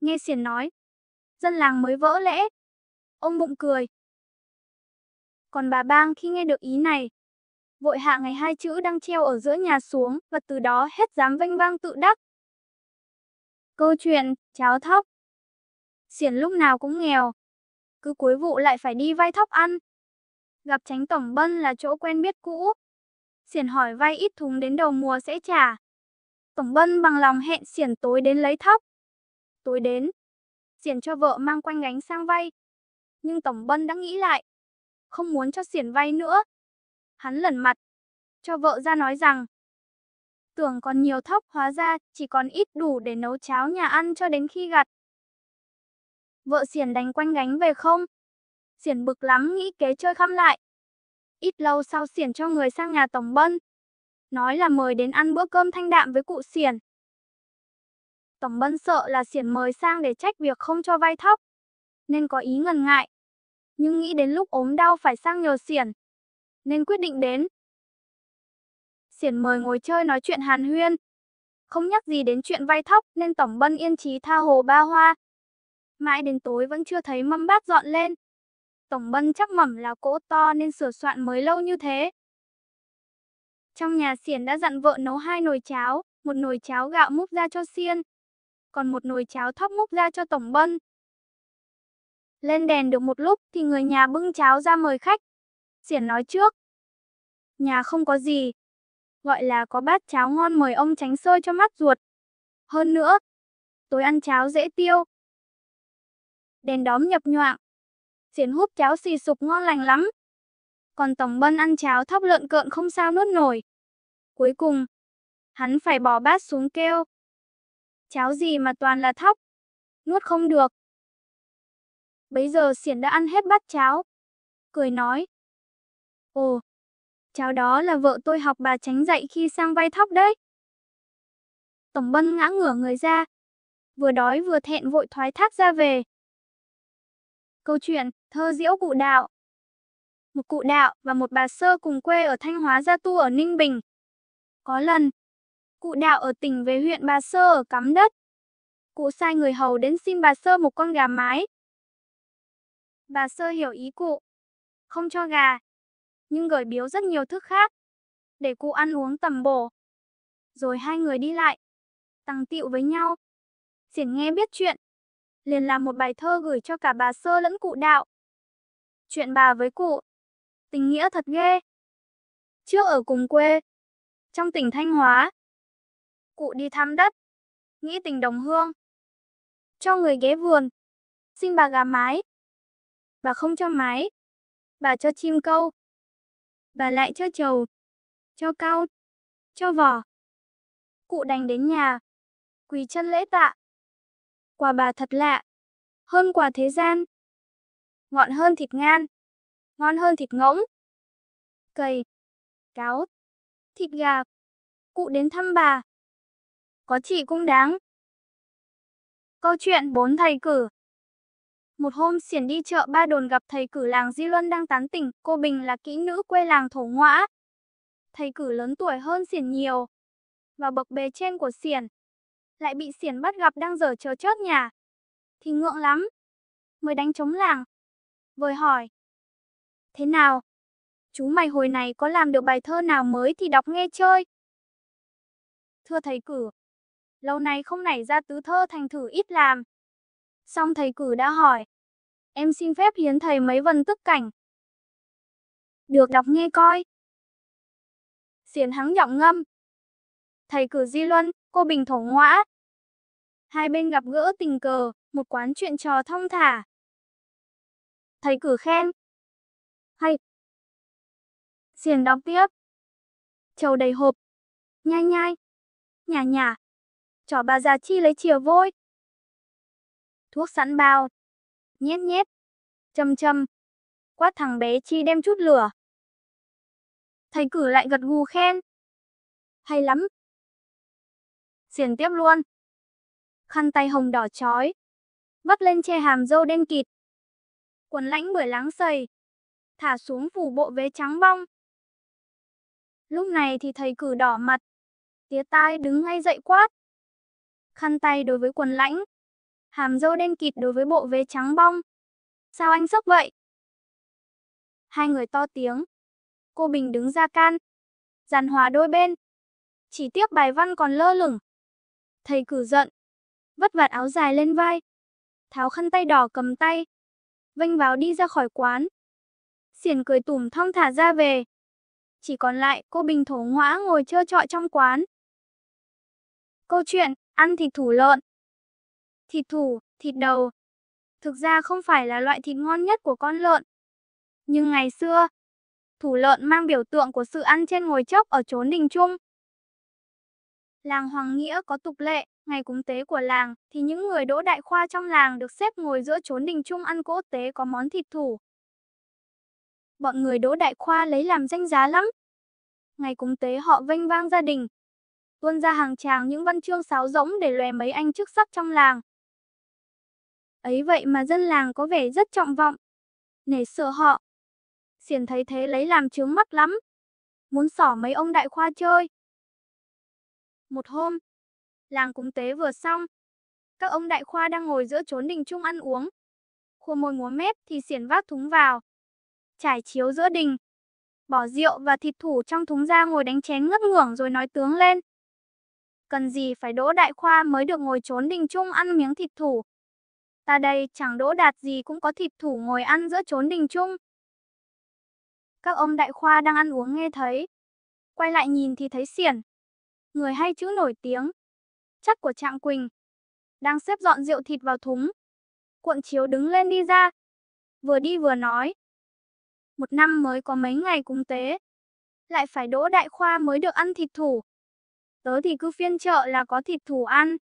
Nghe Xiển nói, dân làng mới vỡ lẽ. Ông bụng cười. Còn bà bang khi nghe được ý này, vội hạ ngay 2 chữ đang treo ở giữa nhà xuống và từ đó hết dám vênh vang tự đắc. Câu chuyện, cháo thóc. Xiển lúc nào cũng nghèo, cứ cuối vụ lại phải đi vay thóc ăn. Gặp Chánh Tổng Bân là chỗ quen biết cũ. Xiển hỏi vay ít thúng đến đầu mùa sẽ trả. Tổng Bân bằng lòng hẹn Xiển tối đến lấy thóc. Tối đến, Xiển cho vợ mang quanh gánh sang vay. Nhưng Tổng Bân đã nghĩ lại, không muốn cho Xiển vay nữa. Hắn lẩn mặt, cho vợ ra nói rằng, tưởng còn nhiều thóc hóa ra chỉ còn ít đủ để nấu cháo nhà ăn cho đến khi gặt. Vợ Xiển đánh quanh gánh về không. Xiển bực lắm nghĩ kế chơi khăm lại. Ít lâu sau Xiển cho người sang nhà Tổng Bân, nói là mời đến ăn bữa cơm thanh đạm với cụ Xiển. Tổng Bân sợ là Xiển mời sang để trách việc không cho vay thóc, nên có ý ngần ngại. Nhưng nghĩ đến lúc ốm đau phải sang nhờ Xiển, nên quyết định đến. Xiển mời ngồi chơi nói chuyện hàn huyên. Không nhắc gì đến chuyện vay thóc nên Tổng Bân yên chí tha hồ ba hoa. Mãi đến tối vẫn chưa thấy mâm bát dọn lên. Tổng Bân chắc mẩm là cỗ to nên sửa soạn mới lâu như thế. Trong nhà Xiển đã dặn vợ nấu 2 nồi cháo, một nồi cháo gạo múc ra cho Xiên, còn một nồi cháo thóc múc ra cho Tổng Bân. Lên đèn được một lúc thì người nhà bưng cháo ra mời khách. Xiển nói trước: Nhà không có gì, gọi là có bát cháo ngon mời ông tránh xơi cho mát ruột. Hơn nữa, tối ăn cháo dễ tiêu. Đèn đóm nhập nhoạng, Xiển húp cháo xì sụp ngon lành lắm. Còn Tổng Bân ăn cháo thóc lợn cợn không sao nuốt nổi. Cuối cùng, hắn phải bỏ bát xuống kêu: Cháo gì mà toàn là thóc, nuốt không được. Bấy giờ Xiển đã ăn hết bát cháo, cười nói: Ồ, cháo đó là vợ tôi học bà Tránh dạy khi sang vay thóc đấy. Tổng Bân ngã ngửa người ra, vừa đói vừa thẹn vội thoái thác ra về. Câu chuyện, thơ diễu cụ đạo. Một cụ đạo và một bà sơ cùng quê ở Thanh Hóa ra tu ở Ninh Bình. Có lần, cụ đạo ở tỉnh về huyện bà sơ ở cắm đất. Cụ sai người hầu đến xin bà sơ một con gà mái. Bà sơ hiểu ý cụ, không cho gà, nhưng gửi biếu rất nhiều thức khác, để cụ ăn uống tầm bổ. Rồi hai người đi lại, tằng tịu với nhau. Xiển nghe biết chuyện, liền làm một bài thơ gửi cho cả bà sơ lẫn cụ đạo. Chuyện bà với cụ, tình nghĩa thật ghê. Trước ở cùng quê, trong tỉnh Thanh Hóa, cụ đi thăm đất, nghĩ tình đồng hương. Cho người ghé vườn, xin bà gà mái. Bà không cho mái, bà cho chim câu. Bà lại cho trầu, cho cau, cho vỏ. Cụ đành đến nhà, quỳ chân lễ tạ. Quà bà thật lạ, hơn quà thế gian. Ngọt hơn thịt ngan, ngon hơn thịt ngỗng. Cầy, cáo, thịt gà. Cụ đến thăm bà, có chị cũng đáng. Câu chuyện 4 thầy cử. Một hôm Xiển đi chợ Ba Đồn gặp thầy cử làng Di Luân đang tán tỉnh, cô Bình là kỹ nữ quê làng Thổ Ngoã. Thầy cử lớn tuổi hơn Xiển nhiều, và bậc bề trên của Xiển. Lại bị Xiển bắt gặp đang giở trò chớt nhà, thì ngượng lắm, mới đánh trống làng. Vời hỏi, thế nào? Chú mày hồi này có làm được bài thơ nào mới thì đọc nghe chơi. Thưa thầy cử, lâu nay không nảy ra tứ thơ thành thử ít làm. Xong thầy cử đã hỏi, em xin phép hiến thầy mấy vần tức cảnh. Được, đọc nghe coi. Xiển hắng giọng ngâm. Thầy cử Di Luân, cô Bình Thổ Ngoã. Hai bên gặp gỡ tình cờ, một quán chuyện trò thong thả. Thầy cử khen. Hay. Xiển đọc tiếp. Trầu đầy hộp. Nhai nhai. Nhả nhả. Trò bà già chi lấy chìa vôi. Thuốc sẵn bao. Nhét nhét. Châm châm. Quát thằng bé chi đem chút lửa. Thầy cử lại gật gù khen. Hay lắm. Xiển tiếp luôn. Khăn tay hồng đỏ chói. Vắt lên che hàm râu đen kịt. Quần lãnh bưởi láng sầy. Thả xuống phủ bộ vế trắng bong. Lúc này thì thầy cử đỏ mặt. Tía tai đứng ngay dậy quát. Khăn tay đối với quần lãnh. Hàm râu đen kịt đối với bộ vế trắng bong. Sao anh sốc vậy? Hai người to tiếng. Cô Bình đứng ra can. Giàn hòa đôi bên. Chỉ tiếc bài văn còn lơ lửng. Thầy cử giận. Vất vạt áo dài lên vai. Tháo khăn tay đỏ cầm tay. Vênh vào đi ra khỏi quán. Xiển cười tủm thong thả ra về. Chỉ còn lại cô Bình Thổ Ngoã ngồi trơ trọi trong quán. Câu chuyện, ăn thịt thủ lợn. Thịt thủ, thịt đầu. Thực ra không phải là loại thịt ngon nhất của con lợn. Nhưng ngày xưa, thủ lợn mang biểu tượng của sự ăn trên ngồi chốc ở chốn đình chung. Làng Hoàng Nghĩa có tục lệ, ngày cúng tế của làng, thì những người đỗ đại khoa trong làng được xếp ngồi giữa chốn đình chung ăn cỗ tế có món thịt thủ. Bọn người đỗ đại khoa lấy làm danh giá lắm. Ngày cúng tế họ vênh vang gia đình, tuôn ra hàng tràng những văn chương sáo rỗng để lòe mấy anh chức sắc trong làng. Ấy vậy mà dân làng có vẻ rất trọng vọng, nể sợ họ. Xiển thấy thế lấy làm chướng mắt lắm, muốn xỏ mấy ông đại khoa chơi. Một hôm, làng cúng tế vừa xong, các ông đại khoa đang ngồi giữa chốn đình chung ăn uống. Khua môi múa mép thì Xiển vác thúng vào, trải chiếu giữa đình, bỏ rượu và thịt thủ trong thúng ra ngồi đánh chén ngất ngưởng rồi nói tướng lên. Cần gì phải đỗ đại khoa mới được ngồi chốn đình chung ăn miếng thịt thủ. Ta đây chẳng đỗ đạt gì cũng có thịt thủ ngồi ăn giữa chốn đình chung. Các ông đại khoa đang ăn uống nghe thấy. Quay lại nhìn thì thấy Xiển, người hay chữ nổi tiếng, chắc của Trạng Quỳnh, đang xếp dọn rượu thịt vào thúng. Cuộn chiếu đứng lên đi ra, vừa đi vừa nói. Một năm mới có mấy ngày cúng tế, lại phải đỗ đại khoa mới được ăn thịt thủ. Tớ thì cứ phiên chợ là có thịt thủ ăn,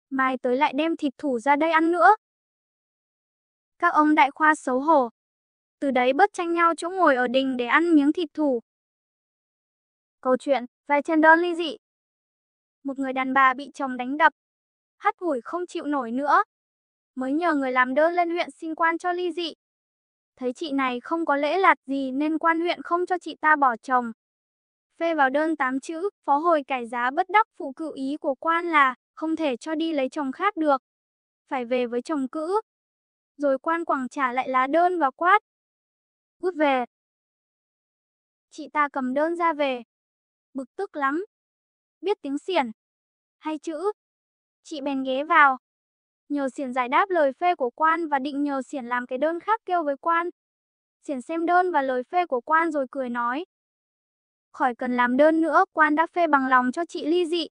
mai tới lại đem thịt thủ ra đây ăn nữa. Các ông đại khoa xấu hổ, từ đấy bớt tranh nhau chỗ ngồi ở đình để ăn miếng thịt thủ. Câu chuyện, vài trên đơn ly dị. Một người đàn bà bị chồng đánh đập, hắt hủi không chịu nổi nữa, mới nhờ người làm đơn lên huyện xin quan cho ly dị. Thấy chị này không có lễ lạt gì nên quan huyện không cho chị ta bỏ chồng. Phê vào đơn 8 chữ, phó hồi cải giá bất đắc phụ cự ý của quan là không thể cho đi lấy chồng khác được, phải về với chồng cũ. Rồi quan quẳng trả lại lá đơn và quát, cút về. Chị ta cầm đơn ra về, bực tức lắm. Biết tiếng Xiển, hay chữ, chị bèn ghé vào, nhờ Xiển giải đáp lời phê của quan và định nhờ Xiển làm cái đơn khác kêu với quan. Xiển xem đơn và lời phê của quan rồi cười nói, khỏi cần làm đơn nữa, quan đã phê bằng lòng cho chị ly dị,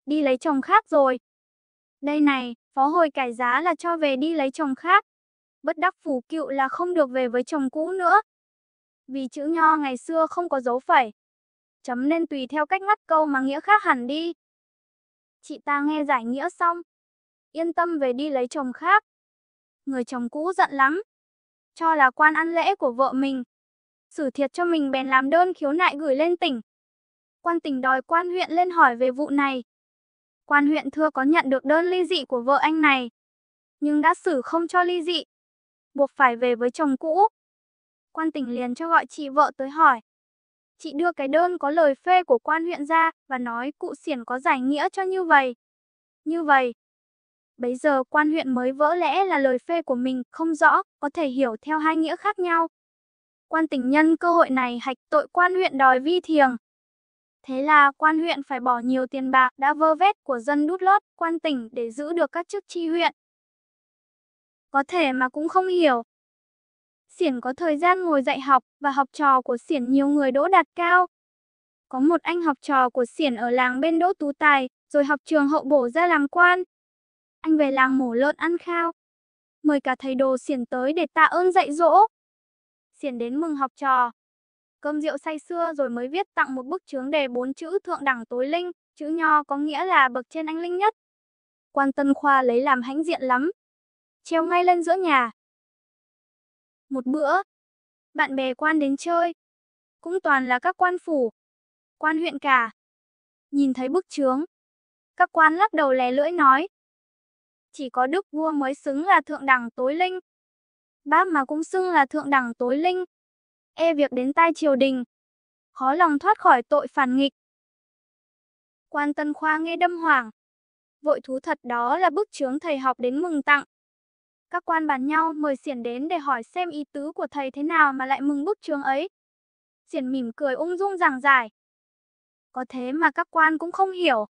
đi lấy chồng khác rồi. Đây này, phó hồi cải giá là cho về đi lấy chồng khác, bất đắc phủ cựu là không được về với chồng cũ nữa. Vì chữ nho ngày xưa không có dấu phẩy, chấm nên tùy theo cách ngắt câu mà nghĩa khác hẳn đi. Chị ta nghe giải nghĩa xong, yên tâm về đi lấy chồng khác. Người chồng cũ giận lắm, cho là quan ăn lễ của vợ mình, xử thiệt cho mình bèn làm đơn khiếu nại gửi lên tỉnh. Quan tỉnh đòi quan huyện lên hỏi về vụ này. Quan huyện thưa có nhận được đơn ly dị của vợ anh này, nhưng đã xử không cho ly dị, buộc phải về với chồng cũ. Quan tỉnh liền cho gọi chị vợ tới hỏi. Chị đưa cái đơn có lời phê của quan huyện ra và nói cụ Xiển có giải nghĩa cho như vậy. Như vậy. Bấy giờ quan huyện mới vỡ lẽ là lời phê của mình không rõ, có thể hiểu theo hai nghĩa khác nhau. Quan tỉnh nhân cơ hội này hạch tội quan huyện đòi vi thiềng. Thế là quan huyện phải bỏ nhiều tiền bạc đã vơ vét của dân đút lót quan tỉnh để giữ được các chức tri huyện. Có thể mà cũng không hiểu. Xiển có thời gian ngồi dạy học và học trò của Xiển nhiều người đỗ đạt cao. Có một anh học trò của Xiển ở làng bên đỗ tú tài, rồi học trường hậu bổ ra làm quan. Anh về làng mổ lợn ăn khao. Mời cả thầy đồ Xiển tới để tạ ơn dạy dỗ. Xiển đến mừng học trò. Cơm rượu say sưa rồi mới viết tặng một bức chướng đề 4 chữ thượng đẳng tối linh, chữ nho có nghĩa là bậc trên anh linh nhất. Quan Tân Khoa lấy làm hãnh diện lắm. Treo ngay lên giữa nhà. Một bữa, bạn bè quan đến chơi. Cũng toàn là các quan phủ, quan huyện cả. Nhìn thấy bức chướng, các quan lắc đầu lè lưỡi nói. Chỉ có đức vua mới xứng là thượng đẳng tối linh. Bác mà cũng xưng là thượng đẳng tối linh. E việc đến tai triều đình, khó lòng thoát khỏi tội phản nghịch. Quan Tân Khoa nghe đâm hoảng. Vội thú thật đó là bức chướng thầy học đến mừng tặng. Các quan bàn nhau mời Xiển đến để hỏi xem ý tứ của thầy thế nào mà lại mừng bức chướng ấy. Xiển mỉm cười ung dung giảng giải. Có thế mà các quan cũng không hiểu.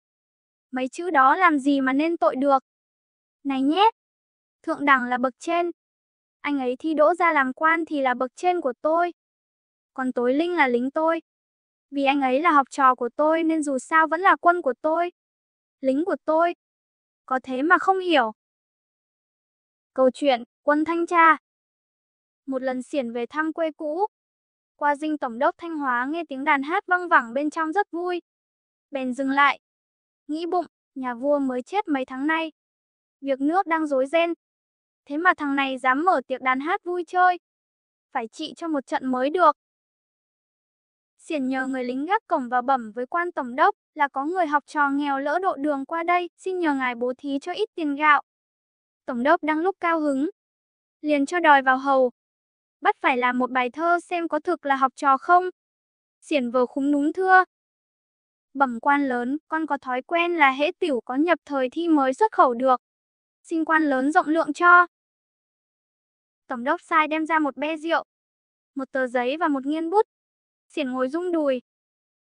Mấy chữ đó làm gì mà nên tội được. Này nhé, thượng đẳng là bậc trên. Anh ấy thi đỗ ra làm quan thì là bậc trên của tôi. Còn tối linh là lính tôi. Vì anh ấy là học trò của tôi nên dù sao vẫn là quân của tôi. Lính của tôi. Có thế mà không hiểu. Câu chuyện, quân thanh tra. Một lần Xiển về thăm quê cũ. Qua dinh tổng đốc Thanh Hóa nghe tiếng đàn hát văng vẳng bên trong rất vui. Bèn dừng lại. Nghĩ bụng, nhà vua mới chết mấy tháng nay. Việc nước đang rối ren. Thế mà thằng này dám mở tiệc đàn hát vui chơi. Phải trị cho một trận mới được. Xiển nhờ người lính gác cổng vào bẩm với quan tổng đốc là có người học trò nghèo lỡ độ đường qua đây, xin nhờ ngài bố thí cho ít tiền gạo. Tổng đốc đang lúc cao hứng, liền cho đòi vào hầu. Bắt phải làm một bài thơ xem có thực là học trò không. Xiển vờ khúm núm thưa. Bẩm quan lớn, con có thói quen là hễ tiểu có nhập thời thi mới xuất khẩu được. Xin quan lớn rộng lượng cho. Tổng đốc sai đem ra một be rượu, một tờ giấy và một nghiên bút. Xiển ngồi rung đùi,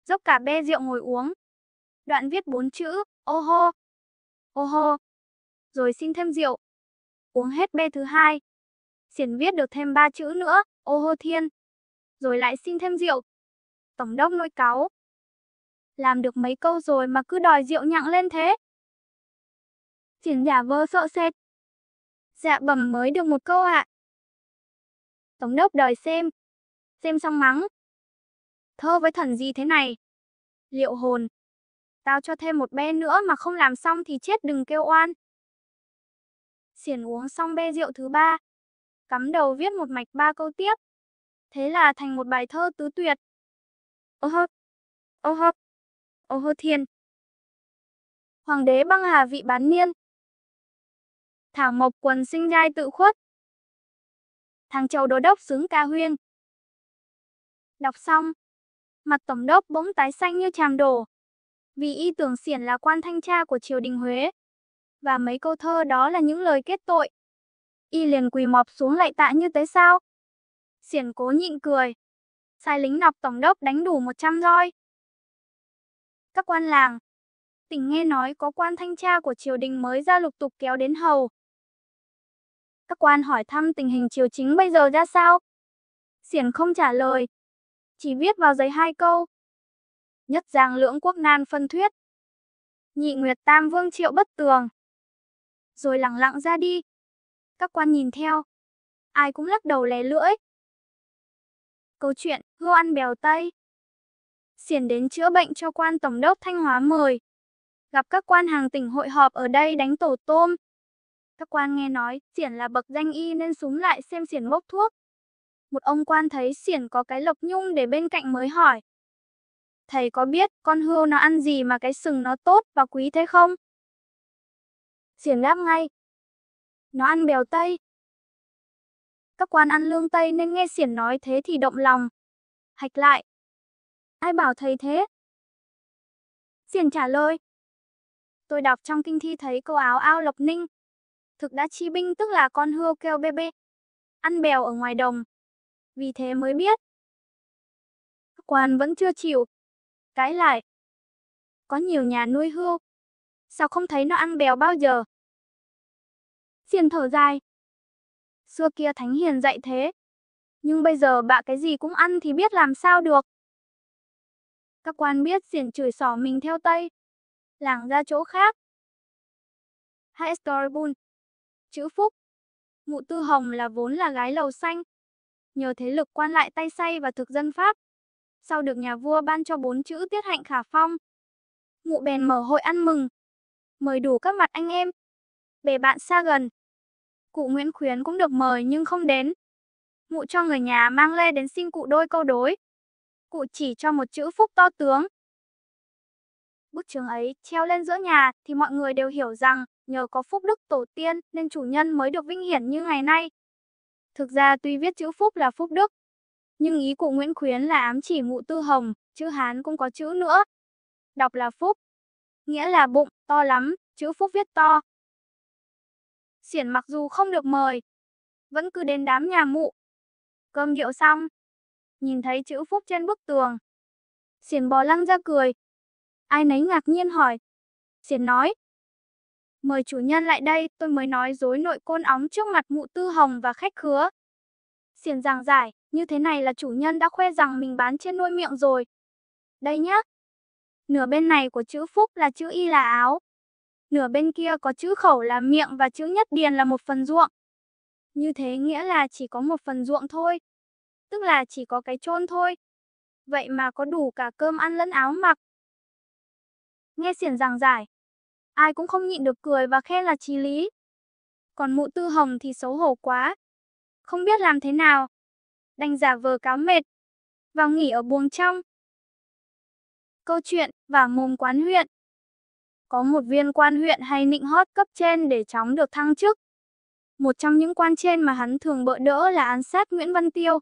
dốc cả be rượu ngồi uống. Đoạn viết 4 chữ, ô hô, ô hô. Rồi xin thêm rượu. Uống hết be thứ hai. Xiển viết được thêm 3 chữ nữa, ô hô thiên. Rồi lại xin thêm rượu. Tổng đốc nổi cáu. Làm được mấy câu rồi mà cứ đòi rượu nhặng lên thế. Xiển giả vờ sợ sệt. Dạ bẩm mới được một câu ạ. Tổng đốc đòi xem. Xem xong mắng. Thơ với thần gì thế này? Liệu hồn. Tao cho thêm một be nữa mà không làm xong thì chết đừng kêu oan. Xiển uống xong be rượu thứ 3. Cắm đầu viết một mạch 3 câu tiếp. Thế là thành một bài thơ tứ tuyệt. Ô hô, ô hô, ô hô thiên. Hoàng đế băng hà vị bán niên. Thảo mộc quần sinh giai tự khuất. Thằng châu đô đốc xứng ca huyên. Đọc xong, mặt tổng đốc bỗng tái xanh như chàm đổ. Vì y tưởng Xiển là quan thanh tra của triều đình Huế. Và mấy câu thơ đó là những lời kết tội. Y liền quỳ mọp xuống lạy tạ như thế sao? Xiển cố nhịn cười. Sai lính nọc tổng đốc đánh đủ 100 roi. Các quan làng, tỉnh nghe nói có quan thanh tra của triều đình mới ra lục tục kéo đến hầu. Các quan hỏi thăm tình hình triều chính bây giờ ra sao? Xiển không trả lời. Chỉ viết vào giấy 2 câu. Nhất giang lưỡng quốc nan phân thuyết. Nhị nguyệt tam vương triệu bất tường. Rồi lẳng lặng ra đi. Các quan nhìn theo. Ai cũng lắc đầu lè lưỡi. Câu chuyện hươu ăn bèo Tây. Xiển đến chữa bệnh cho quan tổng đốc Thanh Hóa mời. Gặp các quan hàng tỉnh hội họp ở đây đánh tổ tôm. Các quan nghe nói Xiển là bậc danh y nên súm lại xem Xiển bốc thuốc. Một ông quan thấy Xiển có cái lộc nhung để bên cạnh mới hỏi. Thầy có biết con hươu nó ăn gì mà cái sừng nó tốt và quý thế không? Xiển đáp ngay. Nó ăn bèo Tây. Các quan ăn lương Tây nên nghe Xiển nói thế thì động lòng. Hạch lại. Ai bảo thầy thế? Xiển trả lời. Tôi đọc trong kinh thi thấy câu áo ao lộc ninh. Thực đã chi binh tức là con hươu kêu bê bê. Ăn bèo ở ngoài đồng. Vì thế mới biết. Các quan vẫn chưa chịu. Cãi lại. Có nhiều nhà nuôi hươu. Sao không thấy nó ăn bèo bao giờ? Xiển thở dài. Xưa kia Thánh Hiền dạy thế. Nhưng bây giờ bạ cái gì cũng ăn thì biết làm sao được. Các quan biết Xiển chửi xỏ mình theo Tây. Lảng ra chỗ khác. Hai Storybook. Chữ Phúc. Mụ Tư Hồng là vốn là gái lầu xanh. Nhờ thế lực quan lại tay say và thực dân Pháp. Sau được nhà vua ban cho 4 chữ tiết hạnh khả phong. Mụ bèn mở hội ăn mừng. Mời đủ các mặt anh em. Bè bạn xa gần. Cụ Nguyễn Khuyến cũng được mời nhưng không đến. Mụ cho người nhà mang lê đến xin cụ đôi câu đối. Cụ chỉ cho một chữ Phúc to tướng. Bức chướng ấy treo lên giữa nhà thì mọi người đều hiểu rằng nhờ có phúc đức tổ tiên nên chủ nhân mới được vinh hiển như ngày nay. Thực ra tuy viết chữ Phúc là phúc đức, nhưng ý cụ Nguyễn Khuyến là ám chỉ mụ Tư Hồng, chữ Hán cũng có chữ nữa. Đọc là Phúc, nghĩa là bụng, to lắm, chữ Phúc viết to. Xiển mặc dù không được mời, vẫn cứ đến đám nhà mụ. Cơm rượu xong, nhìn thấy chữ Phúc trên bức tường. Xiển bò lăn ra cười. Ai nấy ngạc nhiên hỏi. Xiển nói. Mời chủ nhân lại đây, tôi mới nói dối nội côn óng trước mặt mụ Tư Hồng và khách khứa. Xiển giảng giải, như thế này là chủ nhân đã khoe rằng mình bán trên nuôi miệng rồi. Đây nhá. Nửa bên này của chữ Phúc là chữ Y là áo. Nửa bên kia có chữ khẩu là miệng và chữ nhất điền là một phần ruộng. Như thế nghĩa là chỉ có một phần ruộng thôi. Tức là chỉ có cái chôn thôi. Vậy mà có đủ cả cơm ăn lẫn áo mặc. Nghe Xiển giảng giải, ai cũng không nhịn được cười và khen là chí lý. Còn mụ Tư Hồng thì xấu hổ quá. Không biết làm thế nào. Đành giả vờ cáo mệt. Vào nghỉ ở buồng trong. Câu chuyện Vả mồm quán huyện. Có một viên quan huyện hay nịnh hót cấp trên để chóng được thăng chức. Một trong những quan trên mà hắn thường bợ đỡ là án sát Nguyễn Văn Tiêu.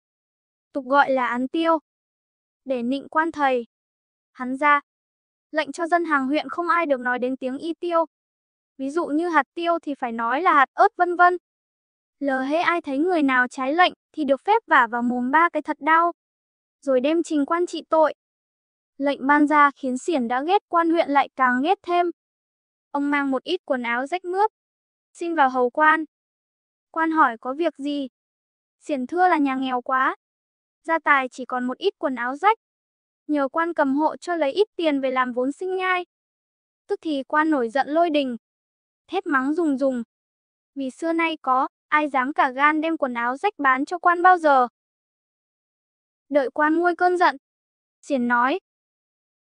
Tục gọi là án Tiêu. Để nịnh quan thầy, hắn ra lệnh cho dân hàng huyện không ai được nói đến tiếng y tiêu. Ví dụ như hạt tiêu thì phải nói là hạt ớt vân vân. Lờ hễ ai thấy người nào trái lệnh thì được phép vả vào mồm 3 cái thật đau. Rồi đem trình quan trị tội. Lệnh ban ra khiến Xiển đã ghét quan huyện lại càng ghét thêm. Ông mang một ít quần áo rách mướp. Xin vào hầu quan. Quan hỏi có việc gì? Xiển thưa là nhà nghèo quá. Gia tài chỉ còn một ít quần áo rách. Nhờ quan cầm hộ cho lấy ít tiền về làm vốn sinh nhai. Tức thì quan nổi giận lôi đình. Thét mắng rùng rùng. Vì xưa nay có, ai dám cả gan đem quần áo rách bán cho quan bao giờ. Đợi quan nguôi cơn giận. Xiển nói.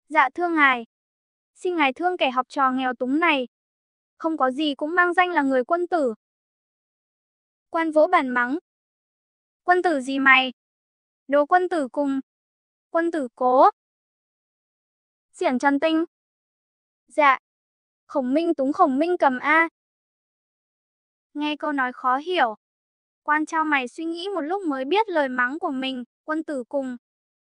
Dạ thưa ngài. Xin ngài thương kẻ học trò nghèo túng này. Không có gì cũng mang danh là người quân tử. Quan vỗ bàn mắng. Quân tử gì mày? Đồ quân tử cùng. Quân tử cố. Xiển trần tinh. Dạ. Khổng Minh túng Khổng Minh cầm A. Nghe câu nói khó hiểu. Quan trao mày suy nghĩ một lúc mới biết lời mắng của mình, quân tử cùng.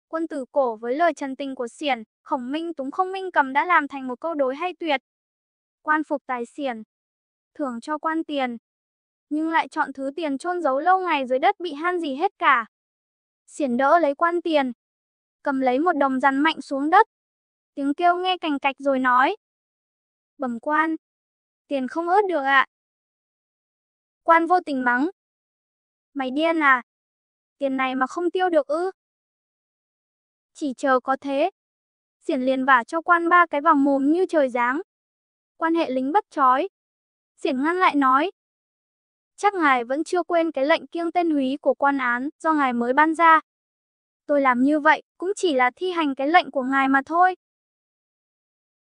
Quân tử cổ với lời trần tình của Xiển, Khổng Minh túng Khổng Minh cầm đã làm thành một câu đối hay tuyệt. Quan phục tài Xiển. Thưởng cho quan tiền. Nhưng lại chọn thứ tiền chôn giấu lâu ngày dưới đất bị han gì hết cả. Xiển đỡ lấy quan tiền. Cầm lấy một đồng dằn mạnh xuống đất. Tiếng kêu nghe cành cạch rồi nói. Bẩm quan. Tiền không ớt được ạ. Quan vô tình mắng. Mày điên à? Tiền này mà không tiêu được ư? Chỉ chờ có thế. Xiển liền vả cho quan 3 cái vào mồm như trời giáng. Quan hệ lính bắt trói. Xiển ngăn lại nói. Chắc ngài vẫn chưa quên cái lệnh kiêng tên húy của quan án do ngài mới ban ra. Tôi làm như vậy cũng chỉ là thi hành cái lệnh của ngài mà thôi.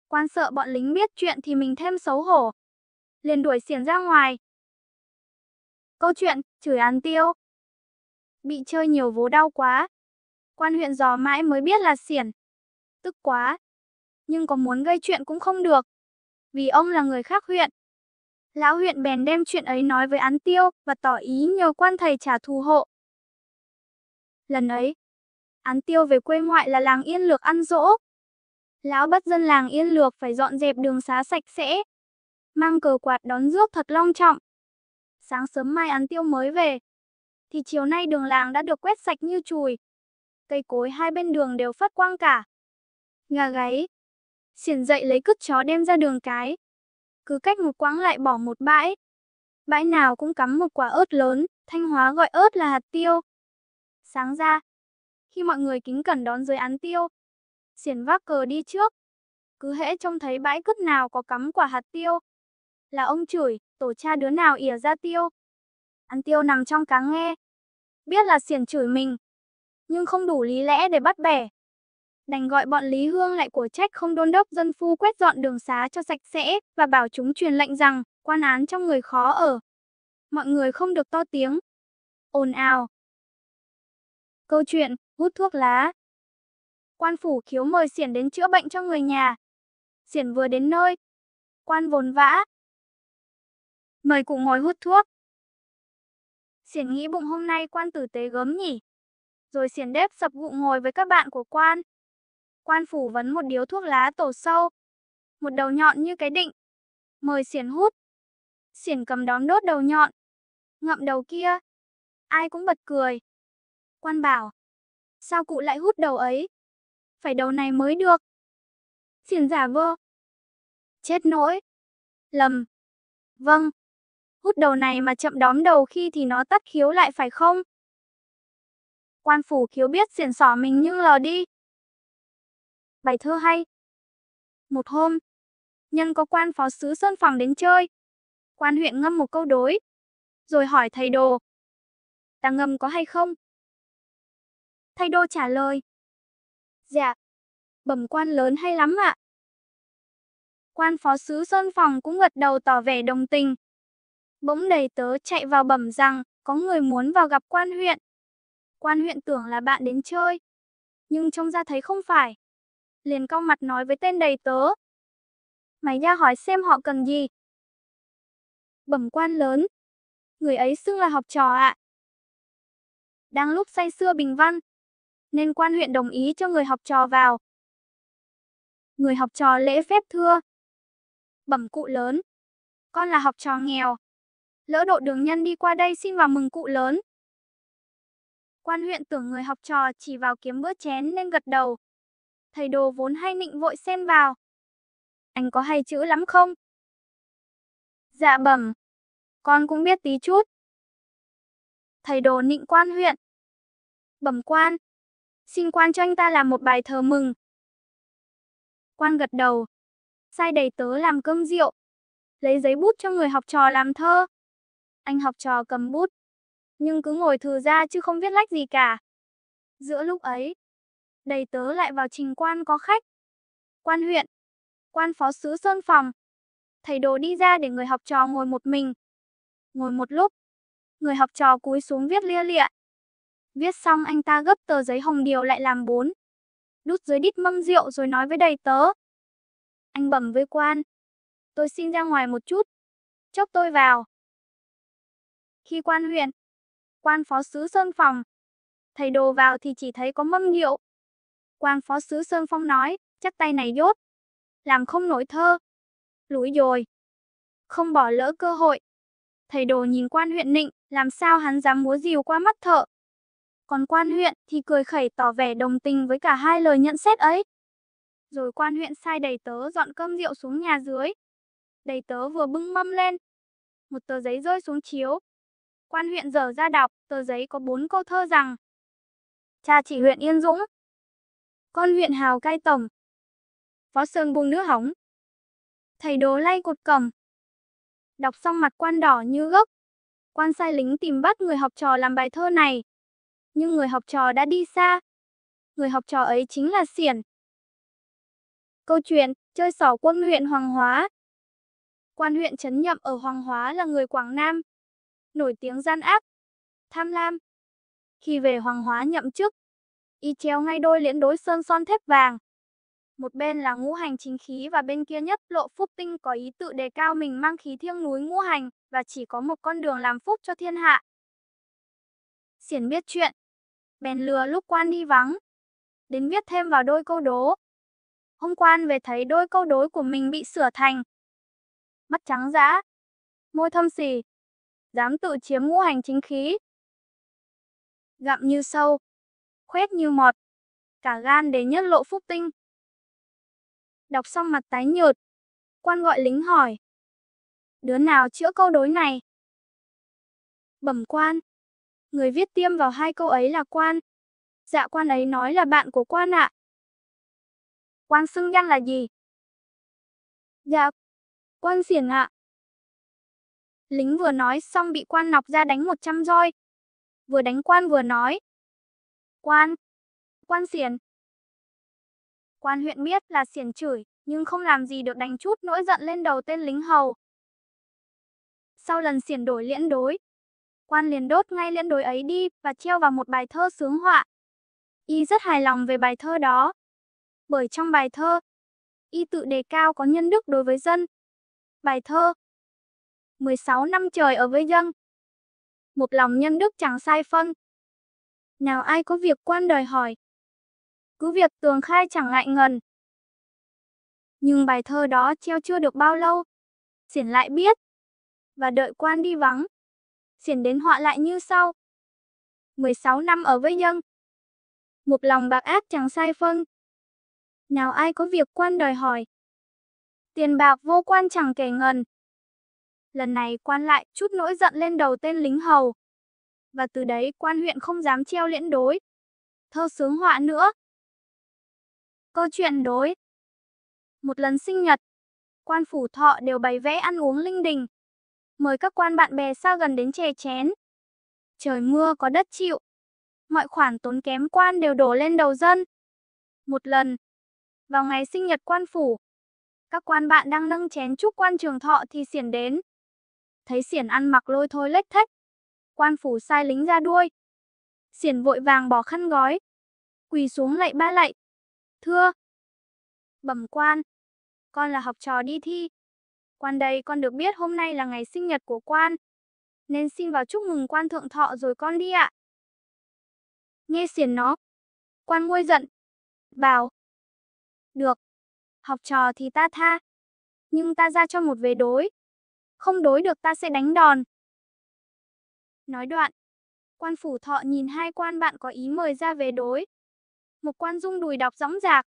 Quan sợ bọn lính biết chuyện thì mình thêm xấu hổ. Liền đuổi Xiển ra ngoài. Câu chuyện chửi án Tiêu. Bị chơi nhiều vố đau quá. Quan huyện dò mãi mới biết là Xiển. Tức quá. Nhưng có muốn gây chuyện cũng không được. Vì ông là người khác huyện. Lão huyện bèn đem chuyện ấy nói với Án Tiêu và tỏ ý nhờ quan thầy trả thù hộ. Lần ấy, Án Tiêu về quê ngoại là làng Yên Lược ăn giỗ. Lão bắt dân làng Yên Lược phải dọn dẹp đường xá sạch sẽ, mang cờ quạt đón rước thật long trọng. Sáng sớm mai Án Tiêu mới về, thì chiều nay đường làng đã được quét sạch như chùi. Cây cối hai bên đường đều phát quang cả. Gà gáy, xiển dậy lấy cứt chó đem ra đường cái. Cứ cách một quãng lại bỏ một bãi. Bãi nào cũng cắm một quả ớt lớn, Thanh Hóa gọi ớt là hạt tiêu. Sáng ra, khi mọi người kính cẩn đón dưới Án Tiêu, xiển vác cờ đi trước. Cứ hễ trông thấy bãi cứt nào có cắm quả hạt tiêu, là ông chửi, tổ cha đứa nào ỉa ra tiêu. Án Tiêu nằm trong cáng nghe, biết là xiển chửi mình, nhưng không đủ lý lẽ để bắt bẻ. Đành gọi bọn Lý Hương lại của trách không đôn đốc dân phu quét dọn đường xá cho sạch sẽ và bảo chúng truyền lệnh rằng quan án trong người khó ở. Mọi người không được to tiếng, ồn ào. Câu chuyện hút thuốc lá. Quan phủ khiếu mời xiển đến chữa bệnh cho người nhà. Xiển vừa đến nơi, quan vồn vã: "Mời cụ ngồi hút thuốc." Xiển nghĩ bụng hôm nay quan tử tế gớm nhỉ. Rồi xiển đếp sập gụ ngồi với các bạn của quan. Quan phủ vấn một điếu thuốc lá tổ sâu, một đầu nhọn như cái định, mời xiển hút. Xiển cầm đóm đốt đầu nhọn, ngậm đầu kia. Ai cũng bật cười. Quan bảo: "Sao cụ lại hút đầu ấy? Phải đầu này mới được." Xiển giả vơ: "Chết nỗi. Lầm. Vâng. Hút đầu này mà chậm đóm đầu khi thì nó tắt khiếu lại phải không?" Quan phủ khiếu biết xiển xỏ mình nhưng lờ đi. Bài thơ hay. Một hôm, nhân có quan phó sứ Sơn Phòng đến chơi. Quan huyện ngâm một câu đối, rồi hỏi thầy đồ: "Ta ngâm có hay không?" Thầy đồ trả lời: "Dạ, bẩm quan lớn hay lắm ạ." Quan phó sứ Sơn Phòng cũng gật đầu tỏ vẻ đồng tình. Bỗng đầy tớ chạy vào bẩm rằng có người muốn vào gặp quan huyện. Quan huyện tưởng là bạn đến chơi, nhưng trông ra thấy không phải. Liền cau mặt nói với tên đầy tớ: "Mày ra hỏi xem họ cần gì." Bẩm quan lớn, người ấy xưng là học trò ạ. Đang lúc say sưa bình văn, nên quan huyện đồng ý cho người học trò vào. Người học trò lễ phép thưa: "Bẩm cụ lớn, con là học trò nghèo. Lỡ độ đường nhân đi qua đây xin vào mừng cụ lớn." Quan huyện tưởng người học trò chỉ vào kiếm bữa chén nên gật đầu. Thầy đồ vốn hay nịnh vội xen vào: "Anh có hay chữ lắm không?" "Dạ bẩm, con cũng biết tí chút." Thầy đồ nịnh quan huyện: "Bẩm quan, xin quan cho anh ta làm một bài thờ mừng." Quan gật đầu, sai đầy tớ làm cơm rượu, lấy giấy bút cho người học trò làm thơ. Anh học trò cầm bút, nhưng cứ ngồi thừ ra chứ không viết lách gì cả. Giữa lúc ấy, đầy tớ lại vào trình quan có khách. Quan huyện, quan phó sứ Sơn Phòng. Thầy đồ đi ra để người học trò ngồi một mình. Ngồi một lúc, người học trò cúi xuống viết lia lịa. Viết xong anh ta gấp tờ giấy hồng điều lại làm 4. Đút dưới đít mâm rượu rồi nói với đầy tớ: "Anh bẩm với quan, tôi xin ra ngoài một chút, chốc tôi vào." Khi quan huyện, quan phó sứ Sơn Phòng, thầy đồ vào thì chỉ thấy có mâm rượu. Quan phó sứ Sơn Phong nói: "Chắc tay này dốt, làm không nổi thơ. Lủi rồi, không bỏ lỡ cơ hội." Thầy đồ nhìn quan huyện nịnh, làm sao hắn dám múa rìu qua mắt thợ. Còn quan huyện thì cười khẩy tỏ vẻ đồng tình với cả hai lời nhận xét ấy. Rồi quan huyện sai đầy tớ dọn cơm rượu xuống nhà dưới. Đầy tớ vừa bưng mâm lên, một tờ giấy rơi xuống chiếu. Quan huyện dở ra đọc, tờ giấy có 4 câu thơ rằng: "Cha chỉ huyện Yên Dũng, con huyện hào cai tổng, phó sơn buông nước hóng." Thầy đồ lay cột cổng. Đọc xong mặt quan đỏ như gấc. Quan sai lính tìm bắt người học trò làm bài thơ này. Nhưng người học trò đã đi xa. Người học trò ấy chính là xiển. Câu chuyện chơi xỏ quân huyện Hoàng Hóa. Quan huyện Trấn Nhậm ở Hoàng Hóa là người Quảng Nam, nổi tiếng gian ác, tham lam. Khi về Hoàng Hóa nhậm chức, y treo ngay đôi liễn đối sơn son thép vàng. Một bên là ngũ hành chính khí và bên kia nhất Lộ Phúc Tinh có ý tự đề cao mình mang khí thiêng núi ngũ hành và chỉ có một con đường làm phúc cho thiên hạ. Xiển biết chuyện, bèn lừa lúc quan đi vắng, đến viết thêm vào đôi câu đố. Hôm quan về thấy đôi câu đối của mình bị sửa thành mắt trắng dã, môi thâm xì, dám tự chiếm ngũ hành chính khí. Gặm như sâu, khoét như mọt, cả gan đến nhất Lộ Phúc Tinh. Đọc xong mặt tái nhợt, quan gọi lính hỏi. Đứa nào chữa câu đối này? Bẩm quan, người viết tiêm vào hai câu ấy là quan. Dạ quan ấy nói là bạn của quan ạ. Quan xưng danh là gì? Dạ, quan Xiển ạ. Lính vừa nói xong bị quan nọc ra đánh 100 roi. Vừa đánh quan vừa nói. Quan Xiển. Quan huyện biết là Xiển chửi, nhưng không làm gì được đánh chút nỗi giận lên đầu tên lính hầu. Sau lần Xiển đổi liễn đối, quan liền đốt ngay liễn đối ấy đi và treo vào một bài thơ sướng họa. Y rất hài lòng về bài thơ đó, bởi trong bài thơ, Y tự đề cao có nhân đức đối với dân. Bài thơ 16 năm trời ở với dân, một lòng nhân đức chẳng sai phân. Nào ai có việc quan đòi hỏi, cứ việc tường khai chẳng ngại ngần. Nhưng bài thơ đó treo chưa được bao lâu, Xiển lại biết, và đợi quan đi vắng, Xiển đến họa lại như sau. 16 năm ở với dân, một lòng bạc ác chẳng sai phân. Nào ai có việc quan đòi hỏi, tiền bạc vô quan chẳng kể ngần. Lần này quan lại chút nỗi giận lên đầu tên lính hầu, và từ đấy quan huyện không dám treo liễn đối, thơ sướng họa nữa. Câu chuyện đối. Một lần sinh nhật, quan phủ thọ đều bày vẽ ăn uống linh đình, mời các quan bạn bè xa gần đến chè chén. Trời mưa có đất chịu, mọi khoản tốn kém quan đều đổ lên đầu dân. Một lần, vào ngày sinh nhật quan phủ, các quan bạn đang nâng chén chúc quan trường thọ thì Xiển đến. Thấy Xiển ăn mặc lôi thôi lếch thếch, quan phủ sai lính ra đuôi. Xiển vội vàng bỏ khăn gói, quỳ xuống lạy ba lạy. Thưa, bẩm quan, con là học trò đi thi. Quan đây con được biết hôm nay là ngày sinh nhật của quan, nên xin vào chúc mừng quan thượng thọ rồi con đi ạ. Nghe Xiển nó, quan nguôi giận, bảo. Được, học trò thì ta tha, nhưng ta ra cho một vế đối. Không đối được ta sẽ đánh đòn. Nói đoạn, quan phủ thọ nhìn hai quan bạn có ý mời ra vế đối. Một quan rung đùi đọc dõng dạc.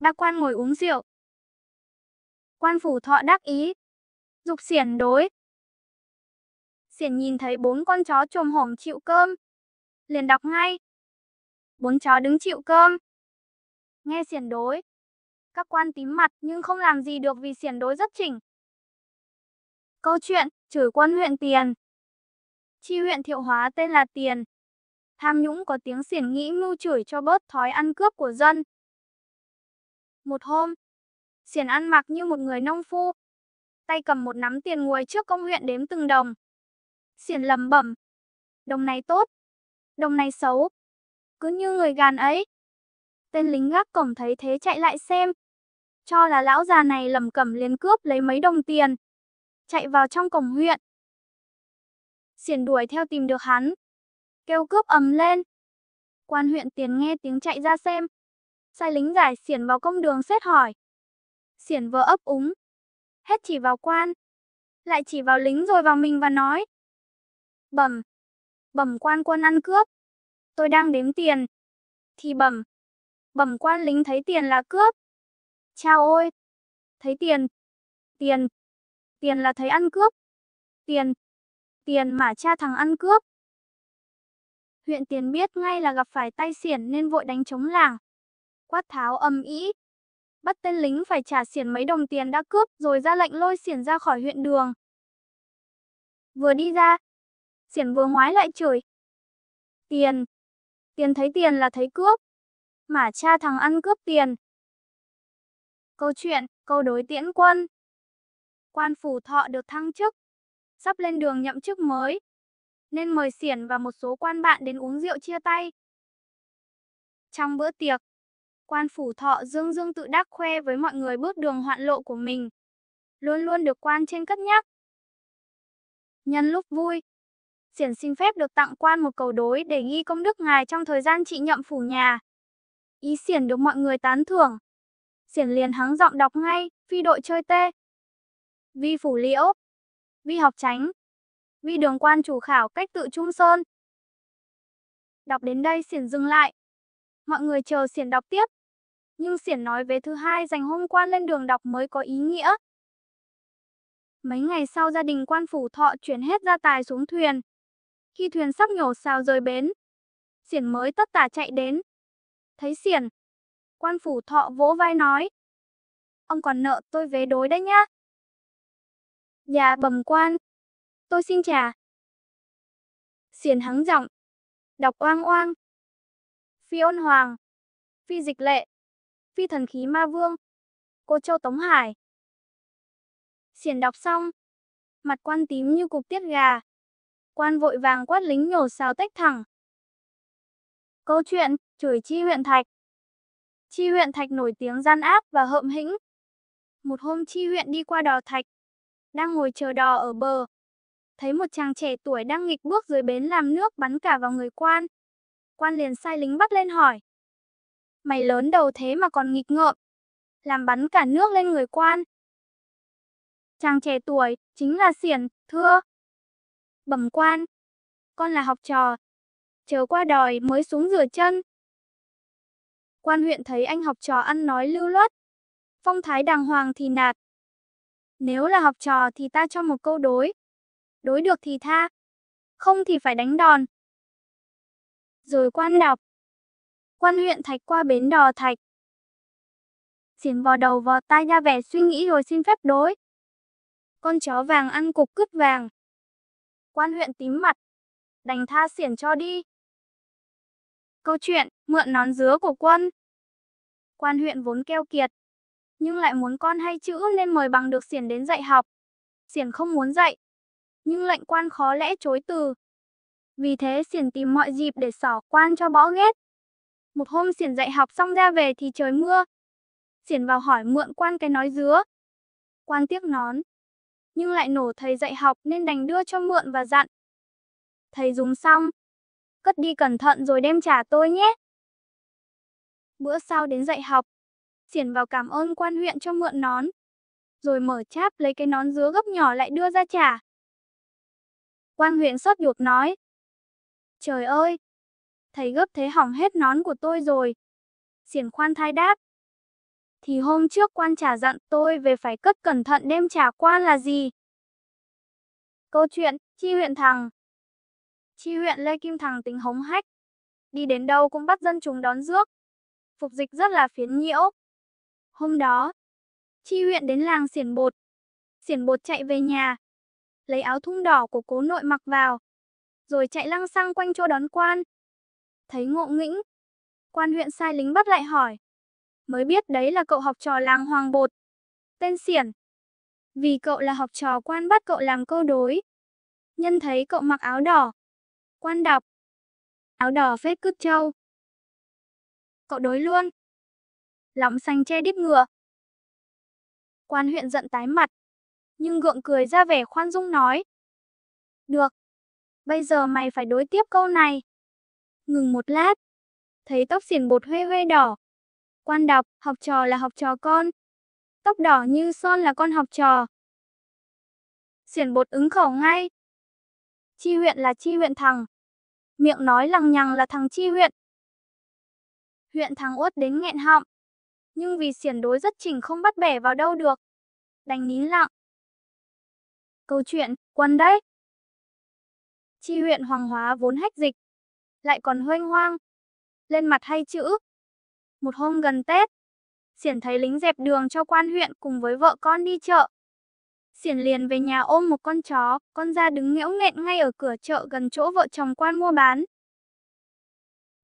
Ba quan ngồi uống rượu. Quan phủ thọ đắc ý, giục Xiển đối. Xiển nhìn thấy 4 con chó chồm hổm chịu cơm, liền đọc ngay. 4 chó đứng chịu cơm. Nghe Xiển đối, các quan tím mặt nhưng không làm gì được vì Xiển đối rất chỉnh. Câu chuyện, chửi quân huyện Tiền. Chi huyện Thiệu Hóa tên là Tiền. Tham nhũng có tiếng Xiển nghĩ mưu chửi cho bớt thói ăn cướp của dân. Một hôm, Xiển ăn mặc như một người nông phu, tay cầm một nắm tiền ngồi trước công huyện đếm từng đồng. Xiển lẩm bẩm, đồng này tốt, đồng này xấu, cứ như người gàn ấy. Tên lính gác cổng thấy thế chạy lại xem, cho là lão già này lẩm cẩm liền cướp lấy mấy đồng tiền, chạy vào trong cổng huyện. Xiển đuổi theo tìm được hắn, kêu cướp ầm lên. Quan huyện Tiền nghe tiếng chạy ra xem, sai lính giải Xiển vào công đường xét hỏi. Xiển vừa ấp úng, hết chỉ vào quan, lại chỉ vào lính rồi vào mình và nói. Bẩm quan quân ăn cướp, tôi đang đếm tiền, thì bẩm quan lính thấy tiền là cướp. Chao ôi, thấy tiền là thấy ăn cướp, tiền mà cha thằng ăn cướp. Huyện Tiền biết ngay là gặp phải tay Xiển nên vội đánh trống lảng, quát tháo ầm ĩ, bắt tên lính phải trả Xiển mấy đồng tiền đã cướp rồi ra lệnh lôi Xiển ra khỏi huyện đường. Vừa đi ra, Xiển vừa ngoái lại chửi. Tiền thấy tiền là thấy cướp, mà cha thằng ăn cướp tiền. Câu chuyện, câu đối tiễn quân. Quan phủ thọ được thăng chức, sắp lên đường nhậm chức mới, nên mời Xiển và một số quan bạn đến uống rượu chia tay. Trong bữa tiệc, Quan Phủ Thọ dương dương tự đắc khoe với mọi người bước đường hoạn lộ của mình, luôn luôn được quan trên cất nhắc. Nhân lúc vui, Xiển xin phép được tặng quan một cầu đối để ghi công đức ngài trong thời gian trị nhậm phủ nhà. Ý Xiển được mọi người tán thưởng. Xiển liền hắng giọng đọc ngay, phi đội chơi tê. Vi phủ liễu, vi học chánh, vi đường quan chủ khảo cách tự Trung Sơn. Đọc đến đây Xiển dừng lại. Mọi người chờ Xiển đọc tiếp. Nhưng Xiển nói vế thứ hai dành hôm quan lên đường đọc mới có ý nghĩa. Mấy ngày sau gia đình Quan Phủ Thọ chuyển hết gia tài xuống thuyền. Khi thuyền sắp nhổ sào rời bến, Xiển mới tất tả chạy đến. Thấy Xiển, Quan Phủ Thọ vỗ vai nói: "Ông còn nợ tôi vế đối đấy nhá." "Dạ bẩm quan, tôi xin trả." Xiển hắng giọng, đọc oang oang: "Phi Ôn Hoàng, phi Dịch Lệ, phi Thần Khí Ma Vương, Cô Châu Tống Hải." Xiển đọc xong, mặt quan tím như cục tiết gà. Quan vội vàng quát lính nhổ sào tách thẳng. Câu chuyện, chửi Chi huyện Thạch. Chi huyện Thạch nổi tiếng gian ác và hợm hĩnh. Một hôm Chi huyện đi qua đò Thạch, đang ngồi chờ đò ở bờ. Thấy một chàng trẻ tuổi đang nghịch bước dưới bến làm nước bắn cả vào người quan. Quan liền sai lính bắt lên hỏi: "Mày lớn đầu thế mà còn nghịch ngợm, làm bắn cả nước lên người quan." Chàng trẻ tuổi, chính là Xiển, thưa: "Bẩm quan, con là học trò, chờ qua đòi mới xuống rửa chân." Quan huyện thấy anh học trò ăn nói lưu loát, phong thái đàng hoàng thì nạt: "Nếu là học trò thì ta cho một câu đối. Đối được thì tha, không thì phải đánh đòn." Rồi quan đọc: "Quan huyện Thạch qua bến đò Thạch." Xiển vò đầu vò tai ra vẻ suy nghĩ rồi xin phép đối. Con chó vàng ăn cục cứt vàng. Quan huyện tím mặt, đành tha Xiển cho đi. Câu chuyện, mượn nón dứa của quân. Quan huyện vốn keo kiệt, nhưng lại muốn con hay chữ nên mời bằng được Xiển đến dạy học. Xiển không muốn dạy, nhưng lệnh quan khó lẽ chối từ. Vì thế Xiển tìm mọi dịp để xỏ quan cho bỏ ghét. Một hôm Xiển dạy học xong ra về thì trời mưa. Xiển vào hỏi mượn quan cái nói dứa. Quan tiếc nón, nhưng lại nổ thầy dạy học nên đành đưa cho mượn và dặn: "Thầy dùng xong, cất đi cẩn thận rồi đem trả tôi nhé." Bữa sau đến dạy học, Xiển vào cảm ơn quan huyện cho mượn nón, rồi mở cháp lấy cái nón dứa gấp nhỏ lại đưa ra trả. Quan huyện xót ruột nói: "Trời ơi, thầy gấp thế hỏng hết nón của tôi rồi." Xiển khoan thai đáp: "Thì hôm trước quan trả dặn tôi về phải cất cẩn thận đem trả quan là gì." Câu chuyện, Chi huyện Thằng. Chi huyện Lê Kim Thằng tính hống hách, đi đến đâu cũng bắt dân chúng đón rước, phục dịch rất là phiến nhiễu. Hôm đó, Chi huyện đến làng Xiển Bột. Xiển Bột chạy về nhà, lấy áo thun đỏ của cố nội mặc vào, rồi chạy lăng xăng quanh chỗ đón quan. Thấy ngộ nghĩnh, quan huyện sai lính bắt lại hỏi, mới biết đấy là cậu học trò làng Hoàng Bột, tên Xiển. Vì cậu là học trò quan bắt cậu làm câu đối. Nhân thấy cậu mặc áo đỏ, quan đọc: "Áo đỏ phết cứt trâu." Cậu đối luôn. Lọng xanh che đít ngựa. Quan huyện giận tái mặt, nhưng gượng cười ra vẻ khoan dung nói: "Được, bây giờ mày phải đối tiếp câu này." Ngừng một lát, thấy tóc Xiển Bột huê huê đỏ. Quan đọc: "Học trò là học trò con. Tóc đỏ như son là con học trò." Xiển Bột ứng khẩu ngay. Chi huyện là Chi huyện Thằng. Miệng nói lằng nhằng là thằng Chi huyện. Huyện Thằng uất đến nghẹn họng. Nhưng vì Xiển đối rất chỉnh không bắt bẻ vào đâu được, đành nín lặng. Câu chuyện, quân đấy. Chi huyện Hoàng Hóa vốn hách dịch, lại còn huênh hoang, lên mặt hay chữ. Một hôm gần Tết, Xiển thấy lính dẹp đường cho quan huyện cùng với vợ con đi chợ. Xiển liền về nhà ôm một con chó, con ra đứng nghẽo nghẹn ngay ở cửa chợ gần chỗ vợ chồng quan mua bán.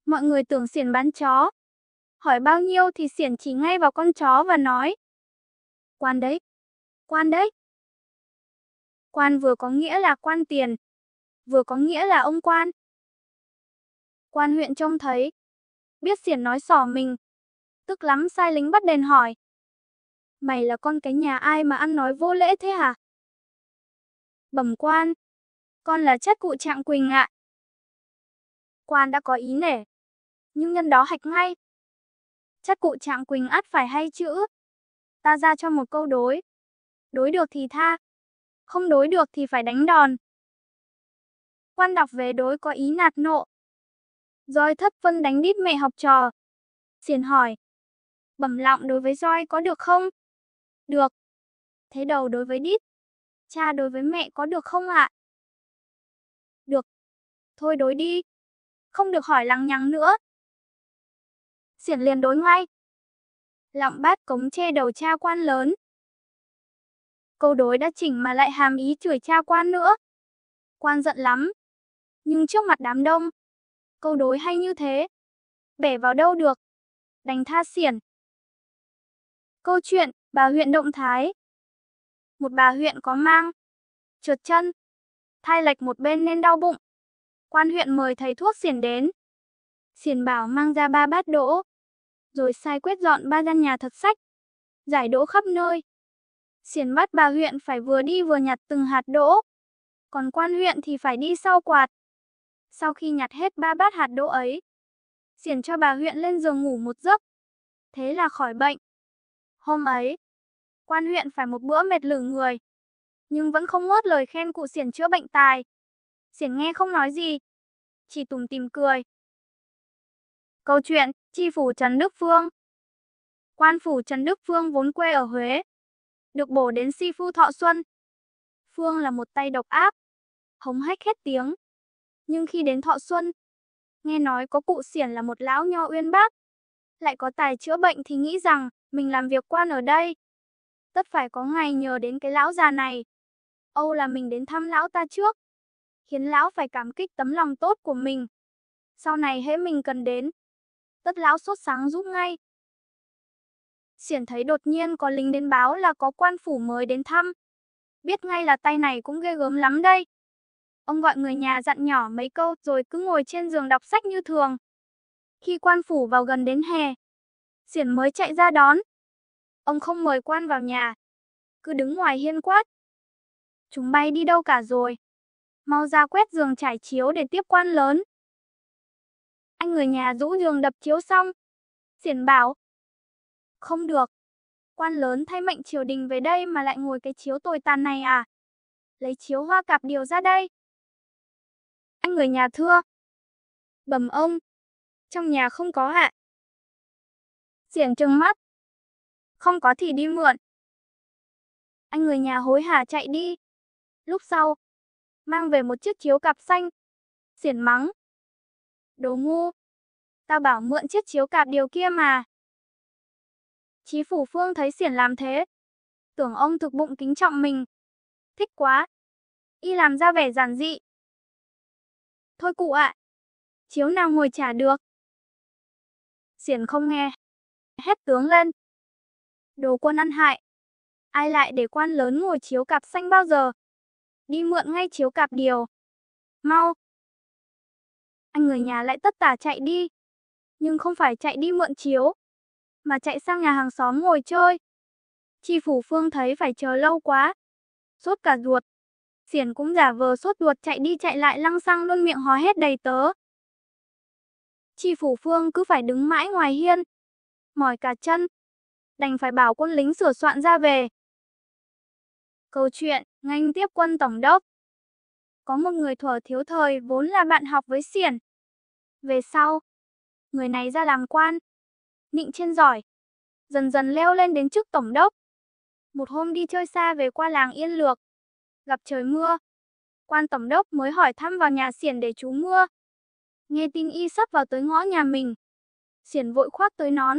Mọi người tưởng Xiển bán chó. Hỏi bao nhiêu thì Xiển chỉ ngay vào con chó và nói: "Quan đấy, quan đấy." Quan vừa có nghĩa là quan tiền, vừa có nghĩa là ông quan. Quan huyện trông thấy, biết Xiển nói xỏ mình, Tức lắm sai lính bắt đền hỏi. Mày là con cái nhà ai mà ăn nói vô lễ thế hả? Bẩm quan, con là chất cụ Trạng Quỳnh ạ. Quan đã có ý nể, nhưng nhân đó hạch ngay. Chất cụ Trạng Quỳnh ắt phải hay chữ. Ta ra cho một câu đối. Đối được thì tha, không đối được thì phải đánh đòn. Quan đọc về đối có ý nạt nộ. Roi thất phân đánh đít mẹ học trò. Xiển hỏi. Bẩm lọng đối với roi có được không? Được. Thế đầu đối với đít. Cha đối với mẹ có được không ạ? Được. Thôi đối đi. Không được hỏi lằng nhằng nữa. Xiển liền đối ngay. Lọng bát cống chê đầu cha quan lớn. Câu đối đã chỉnh mà lại hàm ý chửi cha quan nữa. Quan giận lắm. Nhưng trước mặt đám đông, câu đối hay như thế, bẻ vào đâu được. Đành tha xiển. Câu chuyện, bà huyện động thái. Một bà huyện có mang, trượt chân, thai lệch một bên nên đau bụng. Quan huyện mời thầy thuốc xiển đến. Xiển bảo mang ra 3 bát đỗ, rồi sai quét dọn 3 gian nhà thật sạch, rải đỗ khắp nơi. Xiển bắt bà huyện phải vừa đi vừa nhặt từng hạt đỗ, còn quan huyện thì phải đi sau quạt. Sau khi nhặt hết 3 bát hạt đỗ ấy, xiển cho bà huyện lên giường ngủ một giấc. Thế là khỏi bệnh. Hôm ấy, quan huyện phải một bữa mệt lử người, nhưng vẫn không ngớt lời khen cụ xiển chữa bệnh tài. Xiển nghe không nói gì, chỉ tủm tỉm cười. Câu chuyện, tri phủ Trần Đức Phương. Quan phủ Trần Đức Phương vốn quê ở Huế, được bổ đến si phu Thọ Xuân. Phương là một tay độc ác, hống hách hết tiếng. Nhưng khi đến Thọ Xuân, nghe nói có cụ xiển là một lão nho uyên bác, lại có tài chữa bệnh thì nghĩ rằng mình làm việc quan ở đây, tất phải có ngày nhờ đến cái lão già này. Âu là mình đến thăm lão ta trước, khiến lão phải cảm kích tấm lòng tốt của mình. Sau này hễ mình cần đến, tất lão sốt sáng giúp ngay. Xiển thấy đột nhiên có lính đến báo là có quan phủ mới đến thăm. Biết ngay là tay này cũng ghê gớm lắm đây. Ông gọi người nhà dặn nhỏ mấy câu rồi cứ ngồi trên giường đọc sách như thường. Khi quan phủ vào gần đến hè, xiển mới chạy ra đón. Ông không mời quan vào nhà, cứ đứng ngoài hiên quát. Chúng bay đi đâu cả rồi? Mau ra quét giường trải chiếu để tiếp quan lớn. Anh người nhà rũ giường đập chiếu xong, xiển bảo. Không được, quan lớn thay mệnh triều đình về đây mà lại ngồi cái chiếu tồi tàn này à? Lấy chiếu hoa cạp điều ra đây. Anh người nhà thưa. Bẩm ông, trong nhà không có ạ. Xiển trừng mắt. Không có thì đi mượn. Anh người nhà hối hả chạy đi. Lúc sau, mang về một chiếc chiếu cạp xanh. Xiển mắng. Đồ ngu, tao bảo mượn chiếc chiếu cạp điều kia mà. Chí phủ Phương thấy xiển làm thế, tưởng ông thực bụng kính trọng mình. Thích quá. Y làm ra vẻ giản dị. Thôi cụ ạ, chiếu nào ngồi trả được. Xiển không nghe, hét tướng lên. Đồ quân ăn hại. Ai lại để quan lớn ngồi chiếu cạp xanh bao giờ? Đi mượn ngay chiếu cạp điều. Mau. Anh người nhà lại tất tả chạy đi. Nhưng không phải chạy đi mượn chiếu, mà chạy sang nhà hàng xóm ngồi chơi. Tri phủ Phương thấy phải chờ lâu quá, sốt cả ruột. Xiển cũng giả vờ sốt ruột chạy đi chạy lại lăng xăng luôn miệng hò hét đầy tớ. Tri phủ Phương cứ phải đứng mãi ngoài hiên, mỏi cả chân, đành phải bảo quân lính sửa soạn ra về. Câu chuyện, nghênh tiếp quân tổng đốc. Có một người thuở thiếu thời vốn là bạn học với xiển. Về sau, người này ra làm quan, nịnh trên giỏi, dần dần leo lên đến chức tổng đốc. Một hôm đi chơi xa về qua làng Yên Lược, gặp trời mưa. Quan tổng đốc mới hỏi thăm vào nhà xiển để trú mưa. Nghe tin y sắp vào tới ngõ nhà mình, xiển vội khoác tới nón,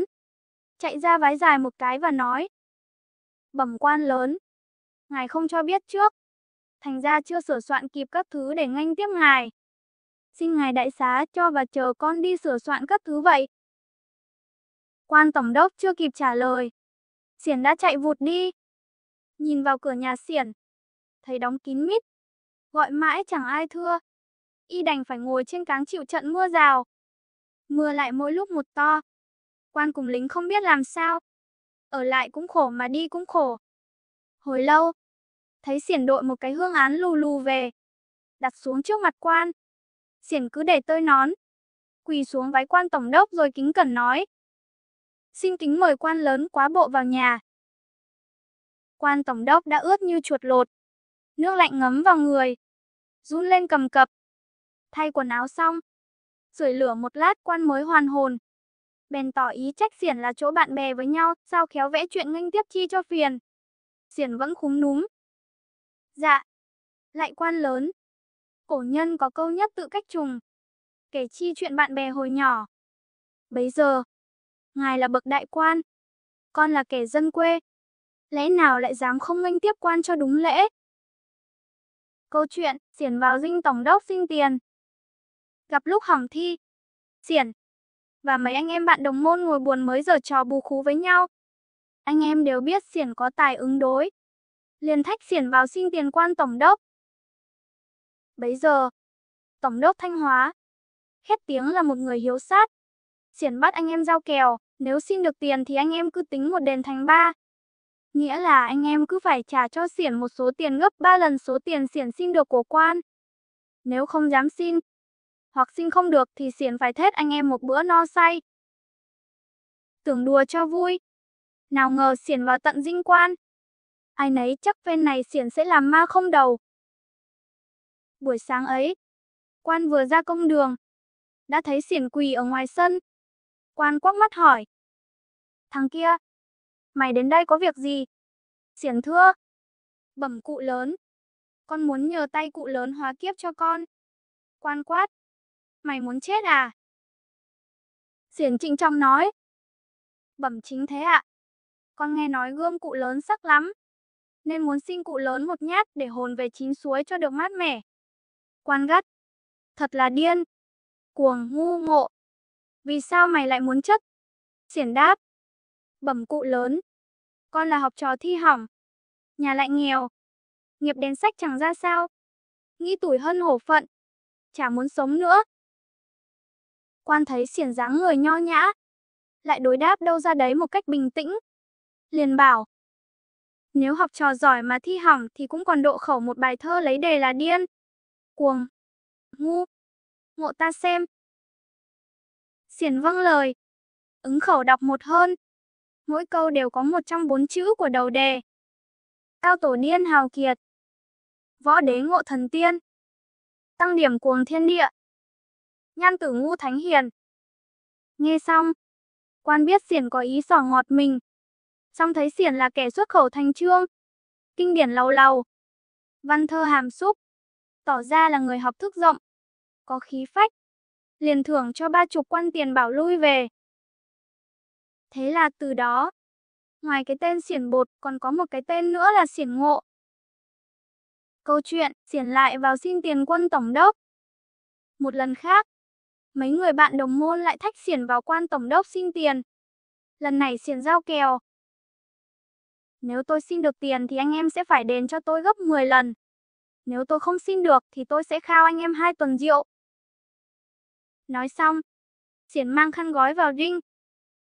chạy ra vái dài một cái và nói. Bẩm quan lớn, ngài không cho biết trước, thành ra chưa sửa soạn kịp các thứ để nghênh tiếp ngài. Xin ngài đại xá cho và chờ con đi sửa soạn các thứ vậy. Quan tổng đốc chưa kịp trả lời, xiển đã chạy vụt đi. Nhìn vào cửa nhà xiển, thấy đóng kín mít, gọi mãi chẳng ai thưa. Y đành phải ngồi trên cáng chịu trận mưa rào. Mưa lại mỗi lúc một to. Quan cùng lính không biết làm sao. Ở lại cũng khổ mà đi cũng khổ. Hồi lâu, thấy Xiển đội một cái hương án lù lù về, đặt xuống trước mặt quan. Xiển cứ để tơi nón, quỳ xuống vái quan tổng đốc rồi kính cẩn nói: "Xin kính mời quan lớn quá bộ vào nhà." Quan tổng đốc đã ướt như chuột lột, nước lạnh ngấm vào người, run lên cầm cập. Thay quần áo xong, sưởi lửa một lát quan mới hoàn hồn. Bèn tỏ ý trách Xiển là chỗ bạn bè với nhau, sao khéo vẽ chuyện nghênh tiếp chi cho phiền. Xiển vẫn khúm núm: "Dạ, lạy quan lớn, cổ nhân có câu nhất tự cách trùng, kể chi chuyện bạn bè hồi nhỏ. Bấy giờ, ngài là bậc đại quan, con là kẻ dân quê, lẽ nào lại dám không nghênh tiếp quan cho đúng lễ." Câu chuyện, Xiển vào dinh tổng đốc xin tiền. Gặp lúc hỏng thi, Xiển và mấy anh em bạn đồng môn ngồi buồn mới giở trò bù khú với nhau. Anh em đều biết Xiển có tài ứng đối, liền thách Xiển vào xin tiền quan tổng đốc. Bấy giờ, tổng đốc Thanh Hóa khét tiếng là một người hiếu sát. Xiển bắt anh em giao kèo, nếu xin được tiền thì anh em cứ tính một đền thành ba. Nghĩa là anh em cứ phải trả cho Xiển một số tiền gấp 3 lần số tiền Xiển xin được của quan. Nếu không dám xin, hoặc xin không được thì Xiển phải thết anh em một bữa no say. Tưởng đùa cho vui, nào ngờ Xiển vào tận dinh quan. Ai nấy chắc phen này Xiển sẽ làm ma không đầu. Buổi sáng ấy, quan vừa ra công đường, đã thấy Xiển quỳ ở ngoài sân. Quan quắc mắt hỏi: "Thằng kia, mày đến đây có việc gì?" Xiển thưa: "Bẩm cụ lớn, con muốn nhờ tay cụ lớn hóa kiếp cho con." Quan quát: "Mày muốn chết à?" Xiển trịnh trọng nói: "Bẩm chính thế ạ. Con nghe nói gươm cụ lớn sắc lắm, nên muốn xin cụ lớn một nhát để hồn về chín suối cho được mát mẻ." Quan gắt: "Thật là điên, cuồng, ngu ngộ. Vì sao mày lại muốn chất?" Xiển đáp: "Bẩm cụ lớn, con là học trò thi hỏng, nhà lại nghèo, nghiệp đèn sách chẳng ra sao, nghĩ tủi hân hổ phận, chả muốn sống nữa." Quan thấy Xiển dáng người nho nhã, lại đối đáp đâu ra đấy một cách bình tĩnh, liền bảo: "Nếu học trò giỏi mà thi hỏng thì cũng còn độ khẩu một bài thơ lấy đề là điên, cuồng, ngu, ngộ ta xem." Xiển vâng lời, ứng khẩu đọc một hơn. Mỗi câu đều có một trong 4 chữ của đầu đề: "Cao tổ điên hào kiệt, võ đế ngộ thần tiên, tăng điểm cuồng thiên địa, nhan tử ngu thánh hiền." Nghe xong, quan biết Xiển có ý xỏ ngọt mình, song thấy Xiển là kẻ xuất khẩu thành chương, kinh điển lầu lầu, văn thơ hàm xúc, tỏ ra là người học thức rộng, có khí phách, liền thưởng cho 30 quan tiền bảo lui về. Thế là từ đó, ngoài cái tên Xiển Bột còn có một cái tên nữa là Xiển Ngộ. Câu chuyện, Xiển lại vào xin tiền quân tổng đốc. Một lần khác, mấy người bạn đồng môn lại thách Xiển vào quan tổng đốc xin tiền. Lần này Xiển giao kèo: "Nếu tôi xin được tiền thì anh em sẽ phải đền cho tôi gấp 10 lần. Nếu tôi không xin được thì tôi sẽ khao anh em 2 tuần rượu." Nói xong, Xiển mang khăn gói vào dinh.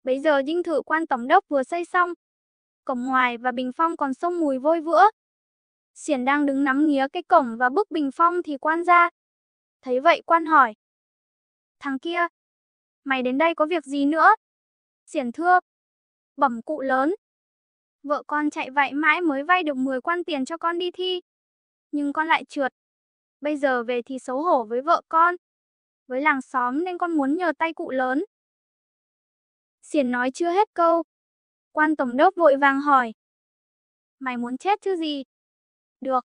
Bấy giờ dinh thự quan tổng đốc vừa xây xong, cổng ngoài và bình phong còn xông mùi vôi vữa. Xiển đang đứng nắm nghía cái cổng và bức bình phong thì quan ra. Thấy vậy quan hỏi: "Thằng kia, mày đến đây có việc gì nữa?" Xiển thưa: "Bẩm cụ lớn, vợ con chạy vậy mãi mới vay được 10 quan tiền cho con đi thi, nhưng con lại trượt. Bây giờ về thì xấu hổ với vợ con, với làng xóm nên con muốn nhờ tay cụ lớn." Xiển nói chưa hết câu, quan tổng đốc vội vàng hỏi: "Mày muốn chết chứ gì?" "Được,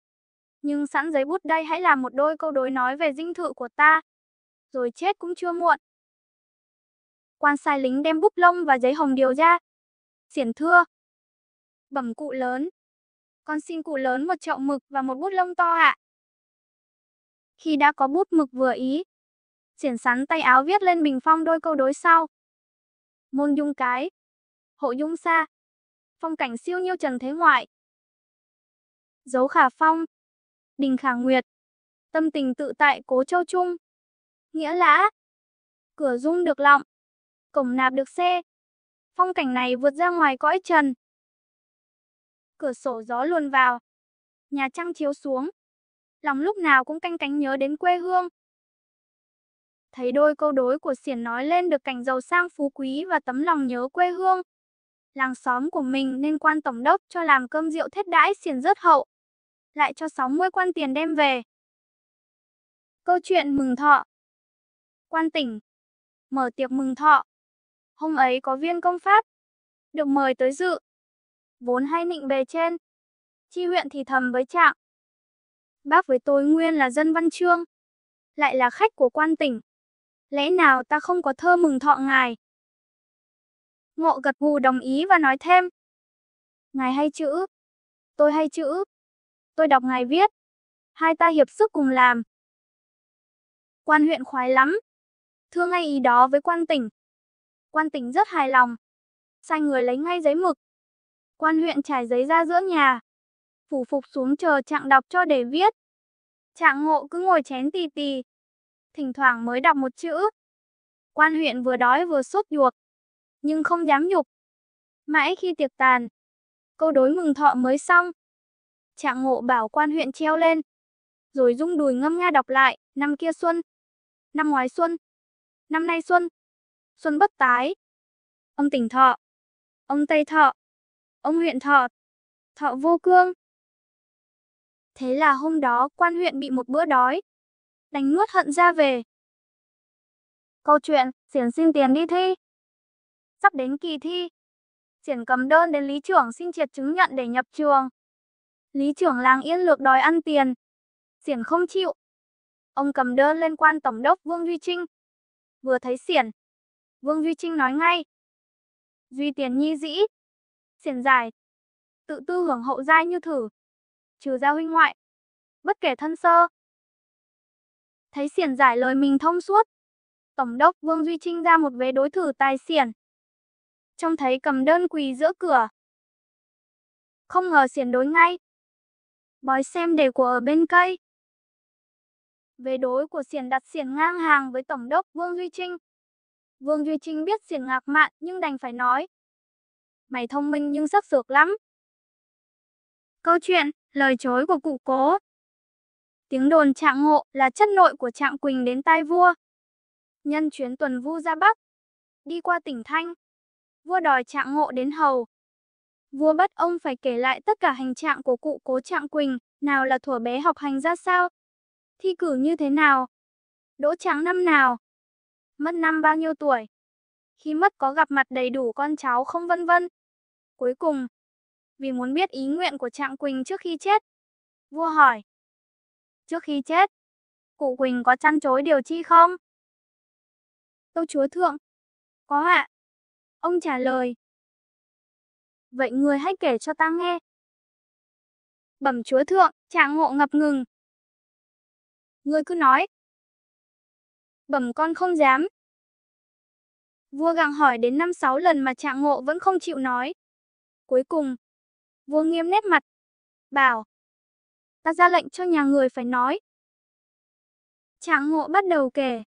nhưng sẵn giấy bút đây, hãy làm một đôi câu đối nói về dinh thự của ta, rồi chết cũng chưa muộn." Quan sai lính đem bút lông và giấy hồng điều ra. Xiển thưa: "Bẩm cụ lớn, con xin cụ lớn một chậu mực và một bút lông to ạ." Khi đã có bút mực vừa ý, Xiển sắn tay áo viết lên bình phong đôi câu đối sau: "Môn dung cái, hộ dung xa, phong cảnh siêu nhiêu trần thế ngoại. Dấu khả phong, đình khả nguyệt, tâm tình tự tại cố châu trung. Nghĩa là cửa dung được lọng, cổng nạp được xe, phong cảnh này vượt ra ngoài cõi trần. Cửa sổ gió luồn vào, nhà trăng chiếu xuống, lòng lúc nào cũng canh cánh nhớ đến quê hương. Thấy đôi câu đối của Xiển nói lên được cảnh giàu sang phú quý và tấm lòng nhớ quê hương. Làng xóm của mình nên quan tổng đốc cho làm cơm rượu thiết đãi Xiển rất hậu, lại cho 60 quan tiền đem về. Câu chuyện mừng thọ. Quan tỉnh mở tiệc mừng thọ. Hôm ấy có viên công pháp được mời tới dự. Vốn hay nịnh bề trên, Chi huyện thì thầm với Trạng: bác với tôi nguyên là dân Văn Chương, lại là khách của quan tỉnh, lẽ nào ta không có thơ mừng thọ ngài? Ngộ gật gù đồng ý và nói thêm: ngài hay chữ, tôi hay chữ, tôi đọc ngài viết, hai ta hiệp sức cùng làm. Quan huyện khoái lắm, thưa ngay ý đó với quan tỉnh. Quan tỉnh rất hài lòng, sai người lấy ngay giấy mực. Quan huyện trải giấy ra giữa nhà, phủ phục xuống chờ Trạng đọc cho để viết. Trạng Ngộ cứ ngồi chén tì tì, thỉnh thoảng mới đọc một chữ. Quan huyện vừa đói vừa sốt ruột, nhưng không dám nhục. Mãi khi tiệc tàn, câu đối mừng thọ mới xong, Trạng Ngộ bảo quan huyện treo lên, rồi rung đùi ngâm nga đọc lại: năm kia xuân, năm ngoái xuân, năm nay xuân, xuân bất tái. Ông tỉnh thọ, ông tây thọ, ông huyện thọ, thọ vô cương. Thế là hôm đó quan huyện bị một bữa đói, đành nuốt hận ra về. Câu chuyện Xiển xin tiền đi thi. Sắp đến kỳ thi, Xiển cầm đơn đến lý trưởng xin triệt chứng nhận để nhập trường. Lý trưởng làng Yên Lược đòi ăn tiền, Xiển không chịu. Ông cầm đơn lên quan tổng đốc Vương Duy Trinh. Vừa thấy Xiển, Vương Duy Trinh nói ngay: duy tiền nhi dĩ. Xiển giải: tự tư hưởng hậu giai như thử, trừ gia huynh ngoại, bất kể thân sơ. Thấy Xiển giải lời mình thông suốt, tổng đốc Vương Duy Trinh ra một vế đối thử tài Xiển. Trông thấy cầm đơn quỳ giữa cửa, không ngờ Xiển đối ngay: bói xem đề của ở bên cây. Vế đối của Xiển đặt Xiển ngang hàng với tổng đốc Vương Duy Trinh. Vương Duy Trinh biết Xiển ngạc mạn nhưng đành phải nói: mày thông minh nhưng sắc sược lắm. Câu chuyện lời chối của cụ Cố. Tiếng đồn Trạng Ngộ là chất nội của Trạng Quỳnh đến tai vua. Nhân chuyến tuần vu ra Bắc, đi qua tỉnh Thanh, vua đòi Trạng Ngộ đến hầu. Vua bắt ông phải kể lại tất cả hành trạng của cụ Cố Trạng Quỳnh, nào là thuở bé học hành ra sao, thi cử như thế nào, đỗ trạng năm nào, mất năm bao nhiêu tuổi, khi mất có gặp mặt đầy đủ con cháu không, vân vân. Cuối cùng, vì muốn biết ý nguyện của Trạng Quỳnh trước khi chết, vua hỏi: trước khi chết, cụ Quỳnh có trăn trối điều chi không? Tâu chúa thượng: có ạ. Ông trả lời: vậy người hãy kể cho ta nghe. Bẩm chúa thượng, Trạng Ngộ ngập ngừng: ngươi cứ nói. Bẩm con không dám. Vua gặng hỏi đến 5-6 lần mà Trạng Ngộ vẫn không chịu nói. Cuối cùng, vua nghiêm nét mặt, bảo: ta ra lệnh cho nhà người phải nói. Trạng Ngộ bắt đầu kể.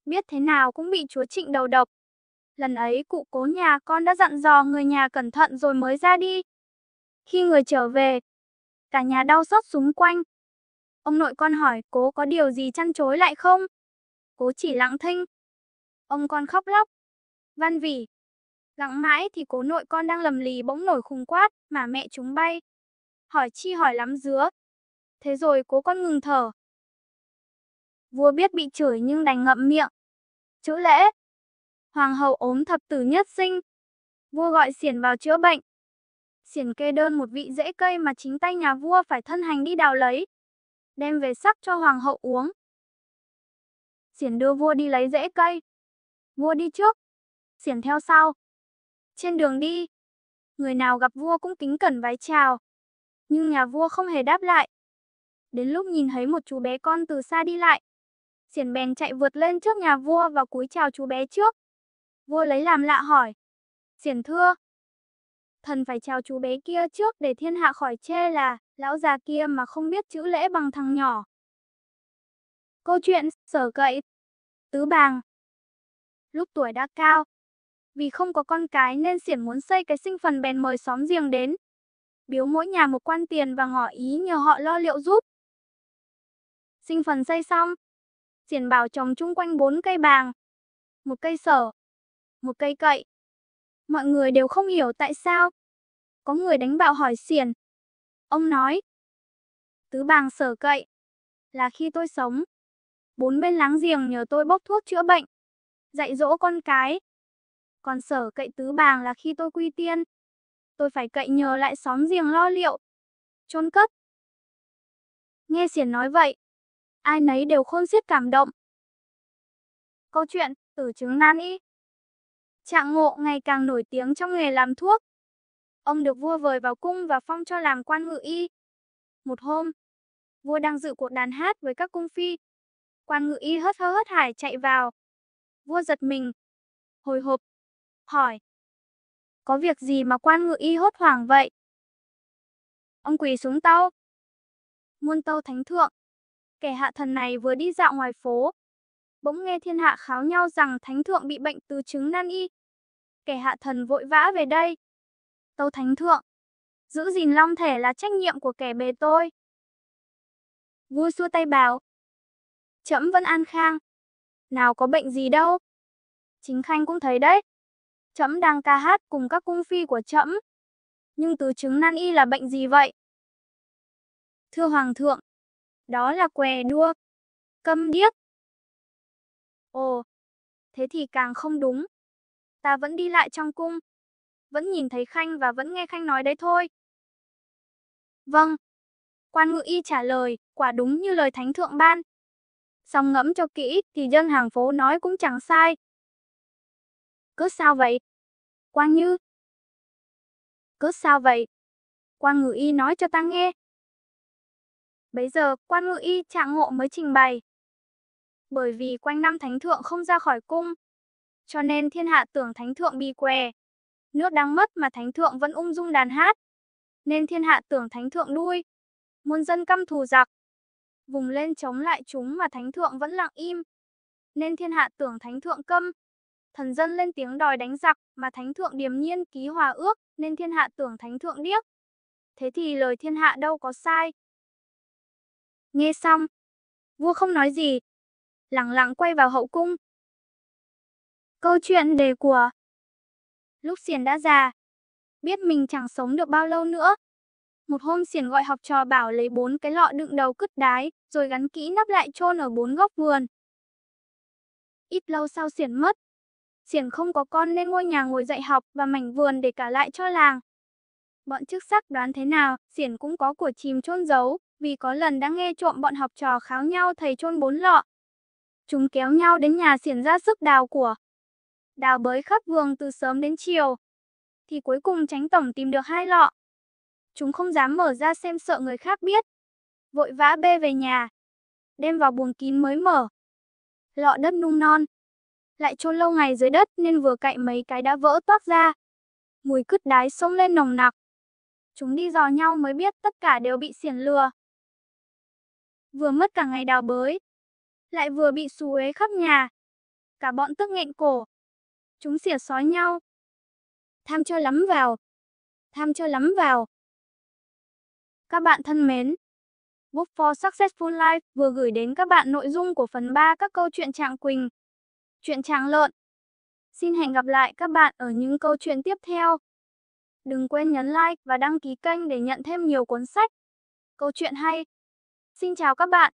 Biết thế nào cũng bị chúa Trịnh đầu độc. Lần ấy cụ Cố nhà con đã dặn dò người nhà cẩn thận rồi mới ra đi. Khi người trở về, cả nhà đau xót xung quanh. Ông nội con hỏi Cố có điều gì trăn trối lại không? Cố chỉ lặng thinh. Ông con khóc lóc, van vỉ. Gặng mãi thì Cố nội con đang lầm lì bỗng nổi khùng quát: mà mẹ chúng bay. Hỏi chi hỏi lắm dứa. Thế rồi Cố con ngừng thở. Vua biết bị chửi nhưng đành ngậm miệng. Chữ lễ. Hoàng hậu ốm thập tử nhất sinh. Vua gọi Xiển vào chữa bệnh. Xiển kê đơn một vị rễ cây mà chính tay nhà vua phải thân hành đi đào lấy, đem về sắc cho hoàng hậu uống. Xiển đưa vua đi lấy rễ cây. Vua đi trước, Xiển theo sau. Trên đường đi, người nào gặp vua cũng kính cẩn vái chào, nhưng nhà vua không hề đáp lại. Đến lúc nhìn thấy một chú bé con từ xa đi lại, Xiển bèn chạy vượt lên trước nhà vua và cúi chào chú bé trước. Vua lấy làm lạ hỏi: Xiển thưa, thần phải chào chú bé kia trước để thiên hạ khỏi chê là lão già kia mà không biết chữ lễ bằng thằng nhỏ. Câu chuyện Sở Cậy. Tứ Bàng. Lúc tuổi đã cao, Vì không có con cái nên Xiển muốn xây cái sinh phần bèn mời xóm giềng đến. Biếu mỗi nhà một quan tiền và ngỏ ý nhờ họ lo liệu giúp. Sinh phần xây xong, Xiển bảo trồng chung quanh 4 cây bàng, một cây sở, một cây cậy. Mọi người đều không hiểu tại sao. Có người đánh bạo hỏi Xiển. Ông nói, tứ bàng sở cậy là khi tôi sống, 4 bên láng giềng nhờ tôi bốc thuốc chữa bệnh, dạy dỗ con cái. Còn sở cậy tứ bàng là khi tôi quy tiên, tôi phải cậy nhờ lại xóm giềng lo liệu, chôn cất. Nghe Xiển nói vậy, ai nấy đều khôn xiết cảm động. Câu chuyện Tử chứng nan y. Trạng Ngộ ngày càng nổi tiếng trong nghề làm thuốc. Ông được vua vời vào cung và phong cho làm quan ngự y. Một hôm, vua đang dự cuộc đàn hát với các cung phi. Quan ngự y hớt hơ hớt hải chạy vào. Vua giật mình, hồi hộp, hỏi. Có việc gì mà quan ngự y hốt hoảng vậy? Ông quỳ xuống tâu. Muôn tâu thánh thượng, kẻ hạ thần này vừa đi dạo ngoài phố. Bỗng nghe thiên hạ kháo nhau rằng thánh thượng bị bệnh tứ chứng nan y. Kẻ hạ thần vội vã về đây. Tâu thánh thượng, giữ gìn long thể là trách nhiệm của kẻ bề tôi. Vua xua tay bảo. Trẫm vẫn an khang. Nào có bệnh gì đâu. Chính khanh cũng thấy đấy. Trẫm đang ca hát cùng các cung phi của trẫm. Nhưng tứ chứng nan y là bệnh gì vậy? Thưa hoàng thượng, đó là què đua, câm điếc. Ồ, thế thì càng không đúng. Ta vẫn đi lại trong cung, vẫn nhìn thấy khanh và vẫn nghe khanh nói đấy thôi. Vâng. Quan ngự y trả lời, quả đúng như lời thánh thượng ban. Song ngẫm cho kỹ thì dân hàng phố nói cũng chẳng sai. Cớ sao vậy? Quan Như. Cớ sao vậy? Quan ngự y nói cho ta nghe. Bấy giờ, quan ngự y Trạng Ngộ mới trình bày. Bởi vì quanh năm thánh thượng không ra khỏi cung, cho nên thiên hạ tưởng thánh thượng bị què. Nước đang mất mà thánh thượng vẫn ung dung đàn hát, nên thiên hạ tưởng thánh thượng đuôi. Muôn dân căm thù giặc, vùng lên chống lại chúng mà thánh thượng vẫn lặng im, nên thiên hạ tưởng thánh thượng câm. Thần dân lên tiếng đòi đánh giặc mà thánh thượng điềm nhiên ký hòa ước, nên thiên hạ tưởng thánh thượng điếc. Thế thì lời thiên hạ đâu có sai. Nghe xong, vua không nói gì, lặng lặng quay vào hậu cung. Câu chuyện đề của. Lúc Xiển đã già, biết mình chẳng sống được bao lâu nữa. Một hôm Xiển gọi học trò bảo lấy 4 cái lọ đựng đầu cứt đái, rồi gắn kỹ nắp lại chôn ở 4 góc vườn. Ít lâu sau Xiển mất. Xiển không có con nên ngôi nhà ngồi dạy học và mảnh vườn để cả lại cho làng. Bọn chức sắc đoán thế nào, Xiển cũng có của chìm chôn giấu, vì có lần đã nghe trộm bọn học trò kháo nhau thầy chôn 4 lọ. Chúng kéo nhau đến nhà Xiển ra sức đào của. Đào bới khắp vườn từ sớm đến chiều, thì cuối cùng Chánh Tổng tìm được 2 lọ. Chúng không dám mở ra xem sợ người khác biết, vội vã bê về nhà, đem vào buồng kín mới mở. Lọ đất nung non, lại chôn lâu ngày dưới đất nên vừa cạy mấy cái đã vỡ toác ra. Mùi cứt đái xông lên nồng nặc. Chúng đi dò nhau mới biết tất cả đều bị Xiển lừa. Vừa mất cả ngày đào bới, lại vừa bị xú uế khắp nhà. Cả bọn tức nghẹn cổ. Chúng xỉa xói nhau. Tham chơi lắm vào. Tham chơi lắm vào. Các bạn thân mến, Book for Successful Life vừa gửi đến các bạn nội dung của phần 3 các câu chuyện Trạng Quỳnh, chuyện Tràng Lợn. Xin hẹn gặp lại các bạn ở những câu chuyện tiếp theo. Đừng quên nhấn like và đăng ký kênh để nhận thêm nhiều cuốn sách, câu chuyện hay. Xin chào các bạn.